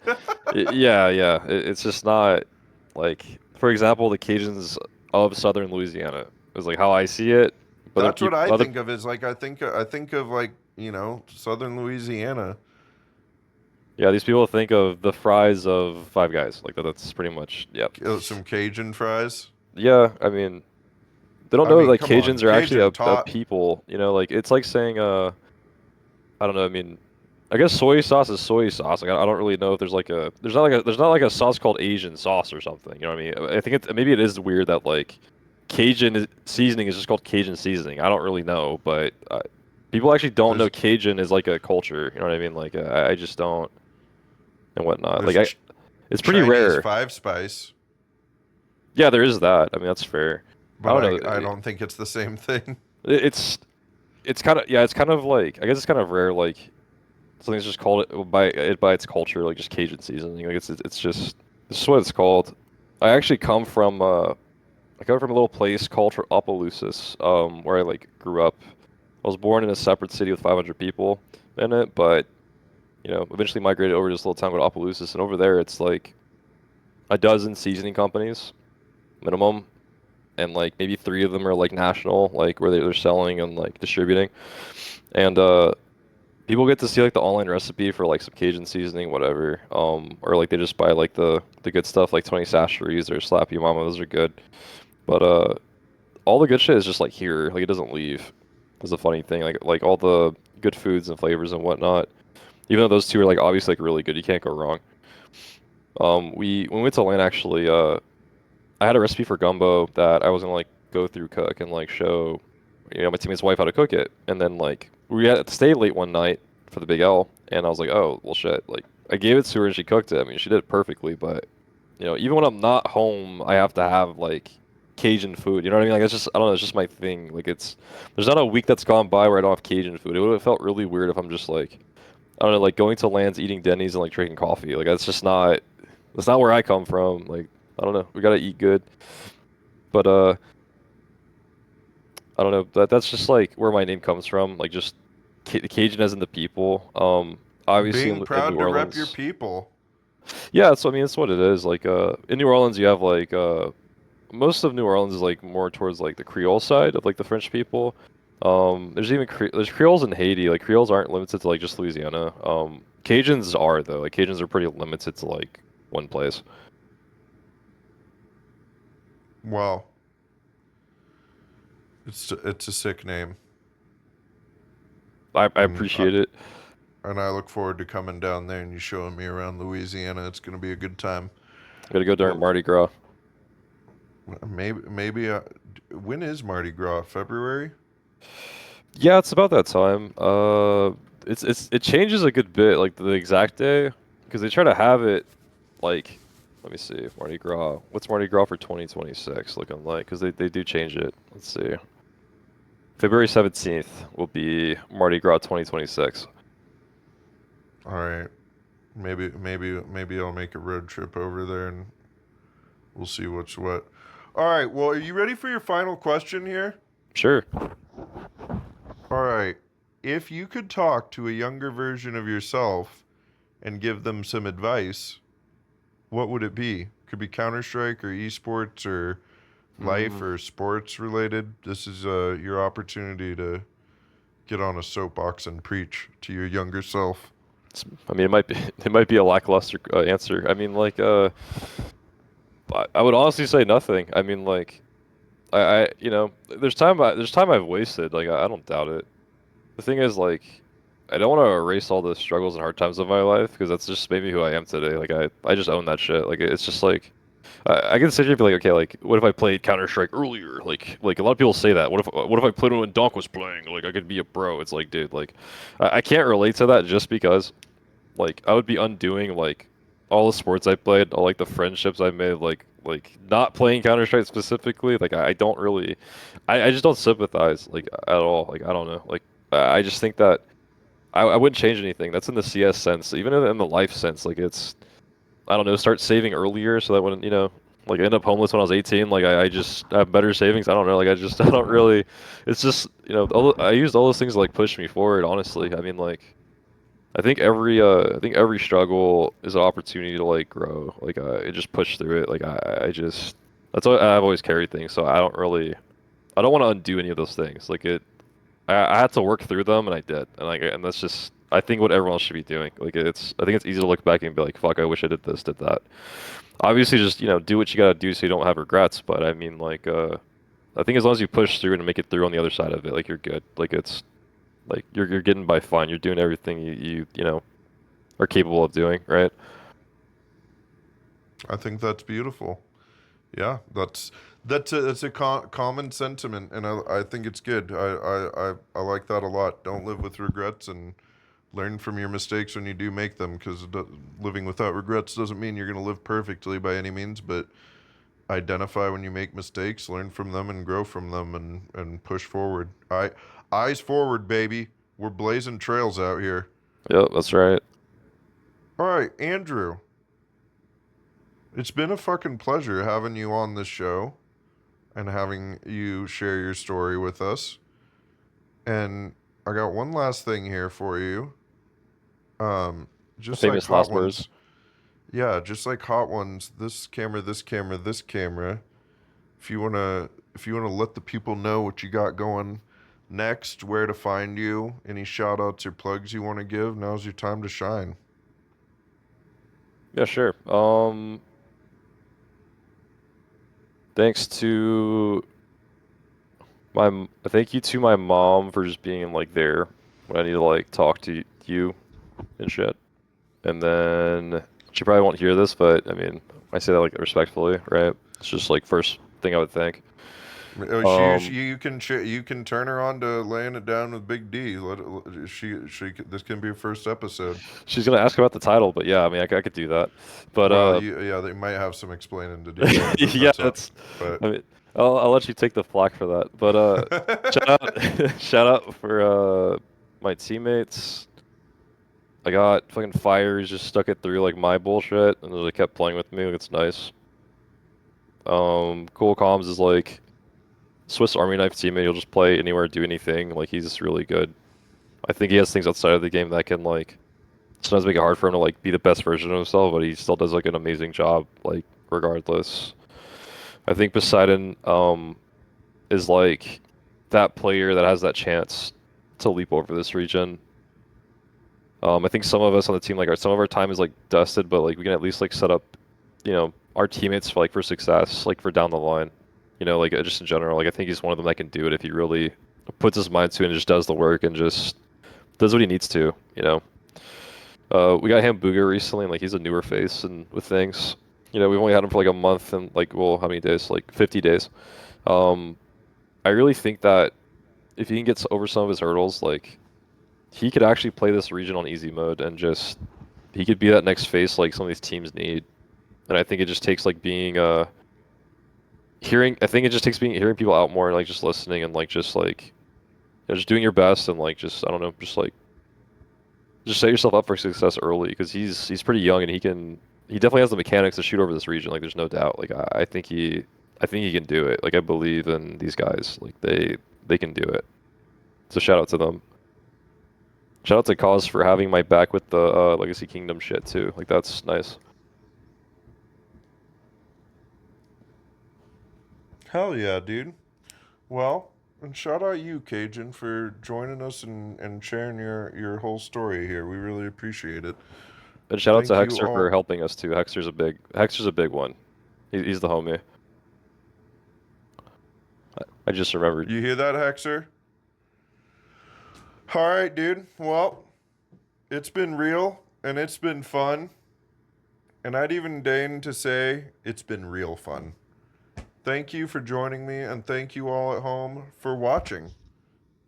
Speaker 2: yeah, yeah, it's just not like for example, the Cajuns of Southern Louisiana is like how I see it. But other
Speaker 1: That's what
Speaker 2: people,
Speaker 1: I
Speaker 2: other
Speaker 1: think of as like I think of like, Southern Louisiana.
Speaker 2: yeah, these people think of the fries of Five Guys. Like that's pretty much yep.
Speaker 1: Some Cajun fries.
Speaker 2: Yeah, I mean they don't
Speaker 1: I
Speaker 2: know
Speaker 1: mean,
Speaker 2: like
Speaker 1: come on.
Speaker 2: Cajuns are actually
Speaker 1: Cajun
Speaker 2: a
Speaker 1: taught.
Speaker 2: people. Like it's like saying I don't know. I mean, I guess soy sauce is soy sauce. Like I don't really know if there's not like a sauce called Asian sauce or something. You know what I mean? I think maybe it is weird that like seasoning is just called Cajun seasoning. I don't really know, but people actually don't know
Speaker 1: There's
Speaker 2: Cajun is like a culture. You know what I mean? Like I just don't and whatnot.
Speaker 1: there's
Speaker 2: Like it's pretty
Speaker 1: Chinese
Speaker 2: rare.
Speaker 1: five spice,
Speaker 2: Yeah, there is that. I mean, that's fair. I
Speaker 1: but
Speaker 2: don't know.
Speaker 1: I don't think it's the same thing.
Speaker 2: It's kind of yeah. It's kind of like I guess it's kind of rare. Like something's just called it by its culture, like just Cajun seasoning. Like it's just what it's called. I actually come from I come from a little place called Opelousas, where I like grew up. I was born in a separate city with 500 people in it, but eventually migrated over to this little town called Opelousas, and over there it's like a dozen seasoning companies minimum, and like maybe three of them are like national, like where they're selling and like distributing, and people get to see like the online recipe for like some Cajun seasoning, whatever. Or like they just buy like the good stuff like Tony Sacheries or Slappy Mama. Those are good. But all the good shit is just like here. Like it doesn't leave. That's a funny thing. Like all the good foods and flavors and whatnot. Even though those two are like obviously like really good, you can't go wrong. We when we went to Atlanta actually, I had a recipe for gumbo that I was gonna like go through cook and like show, my teammate's wife how to cook it. And then like we had to stay late one night for the Big L, and I was like, oh well, shit. Like I gave it to her and she cooked it. I mean, she did it perfectly, but even when I'm not home, I have to have like Cajun food. You know what I mean? Like it's just I don't know. It's just my thing. Like there's not a week that's gone by where I don't have Cajun food. It would have felt really weird if I'm just like I don't know, like going to lands, eating Denny's, and like drinking coffee. Like that's not where I come from. Like I don't know, we gotta eat good. But I don't know. That's just like where my name comes from. Like just Cajun as in the people. Obviously
Speaker 1: Being
Speaker 2: in New
Speaker 1: proud to rep your
Speaker 2: Orleans.
Speaker 1: people.
Speaker 2: Yeah, that's I mean that's what it is. Like in New Orleans you have like most of New Orleans is like more towards like the Creole side of like the French people. There's Creoles in Haiti. Like Creoles aren't limited to like just Louisiana. Cajuns are though. Like Cajuns are pretty limited to like one place.
Speaker 1: Wow, it's a sick name,
Speaker 2: I
Speaker 1: and
Speaker 2: appreciate it.
Speaker 1: I look forward to coming down there and you showing me around Louisiana. It's gonna be a good time.
Speaker 2: I gotta go during
Speaker 1: Well,
Speaker 2: Mardi Gras.
Speaker 1: maybe when is Mardi Gras? February?
Speaker 2: Yeah, it's about that time. It changes a good bit, like the exact day, because they try to have it like, let me see, Mardi Gras. What's Mardi Gras for 2026 looking like? Because they do change it. Let's see. February 17th will be Mardi Gras 2026.
Speaker 1: All right. Maybe I'll make a road trip over there and we'll see what's what. All right. Well, are you ready for your final question here?
Speaker 2: Sure.
Speaker 1: All right. If you could talk to a younger version of yourself and give them some advice, what would it be? Could be Counter-Strike or esports or life
Speaker 2: Mm,
Speaker 1: or sports related. This is your opportunity to get on a soapbox and preach to your younger self.
Speaker 2: I mean, it might be it might be a lackluster answer. I mean, like, I would honestly say nothing. I mean, like, you know, there's time I've wasted. Like, I don't doubt it. The thing is, like, I don't want to erase all the struggles and hard times of my life because that's just maybe who I am today. Like, I just own that shit. Like, it's just like, I can sit here and be like, okay, like, what if I played Counter Strike earlier? Like a lot of people say that. What if I played when Donk was playing? Like, I could be a pro. It's like, dude, like, I can't relate to that just because, like, I would be undoing like all the sports I played, all like the friendships I made, like not playing Counter Strike specifically. Like, I don't really, I just don't sympathize like at all. Like, I don't know. Like, I just think that. I wouldn't change anything. That's in the CS sense. Even in the life sense, like it's I don't know, start saving earlier so that when like I end up homeless when I was 18, like I just have better savings. I don't know, like I just I don't really. It's just I used all those things to like push me forward. Honestly, I mean like I think every struggle is an opportunity to like grow. Like I just push through it. Like I just that's what I've always carried things. So I don't want to undo any of those things. Like I had to work through them, and I did, and that's just I think what everyone else should be doing. Like I think it's easy to look back and be like, fuck, I wish I did this, did that. Obviously, just do what you gotta do so you don't have regrets. But I mean, like, I think as long as you push through and make it through on the other side of it, like you're good. Like it's like you're getting by fine. You're doing everything you are capable of doing, right?
Speaker 1: I think that's beautiful. Yeah, that's a common sentiment, and I think it's good. I like that a lot. Don't live with regrets and learn from your mistakes when you do make them, because living without regrets doesn't mean you're going to live perfectly by any means, but identify when you make mistakes, learn from them, and grow from them, and push forward. Eyes forward, baby. We're blazing trails out here.
Speaker 2: Yep, that's right.
Speaker 1: All right, Andrew. It's been a fucking pleasure having you on this show and having you share your story with us. And I got one last thing here for you. Um,
Speaker 2: The
Speaker 1: just like
Speaker 2: famous
Speaker 1: Hot
Speaker 2: last words.
Speaker 1: Ones. Yeah, just like Hot Ones, this camera, this camera, this camera. If you wanna let the people know what you got going next, where to find you, any shout outs or plugs you want to give, now's your time to shine.
Speaker 2: Yeah, sure. Thanks to thank you to my mom for just being like there when I need to like talk to you and shit. And then she probably won't hear this, but I mean, I say that like respectfully, right? It's just like first thing I would think.
Speaker 1: She
Speaker 2: Um,
Speaker 1: you can turn her on to laying it down with Big D. This can be a first episode.
Speaker 2: she's gonna ask about the title, but yeah, I mean, I could do that. But
Speaker 1: Well, yeah, they might have some explaining to do there, but
Speaker 2: yeah,
Speaker 1: that's up.
Speaker 2: that's.
Speaker 1: But
Speaker 2: I mean, I'll let you take the flack for that. But shout out, shout out for my teammates. I got fucking Fires just stuck it through like my bullshit and they kept playing with me. Like, it's nice. Cool Comms is like Swiss Army Knife teammate. He'll just play anywhere, do anything. Like, he's really good. I think he has things outside of the game that can like sometimes make it hard for him to like be the best version of himself, but he still does like an amazing job, like regardless. I think Poseidon is like that player that has that chance to leap over this region. I think some of us on the team, like some of our time is like dusted, but like we can at least like set up, you know, our teammates for like for success, like for down the line. You know, like just in general, like I think he's one of them that can do it if he really puts his mind to it and just does the work and just does what he needs to, you know. We got Hamburger recently, and like he's a newer face and with things. You know, we've only had him for like a month and like, well, how many days? Like 50 days. I really think that if he can get over some of his hurdles, like he could actually play this region on easy mode and just he could be that next face like some of these teams need. And I think it just takes like being hearing. I think it just takes being hearing people out more and like just listening and like just like you know, just doing your best and like just I don't know, just like just set yourself up for success early because he's pretty young and he definitely has the mechanics to shoot over this region. Like there's no doubt. Like I think he can do it. Like I believe in these guys. Like they can do it. So shout out to them. Shout out to Cause for having my back with the Legacy Kingdom shit too. Like that's nice.
Speaker 1: Hell yeah, dude. Well, and shout out you, Cajun, for joining us and sharing your whole story here. We really appreciate it.
Speaker 2: And shout out to
Speaker 1: Thank you
Speaker 2: Hexter for
Speaker 1: all.
Speaker 2: helping us too. Hexter's a big one. He's the homie. I just remembered.
Speaker 1: You hear that, Hexer? All right, dude. Well, it's been real and it's been fun. And I'd even deign to say it's been real fun. Thank you for joining me, and thank you all at home for watching.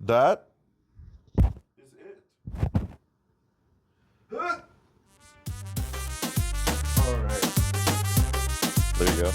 Speaker 1: That is it. All right.
Speaker 2: There you go.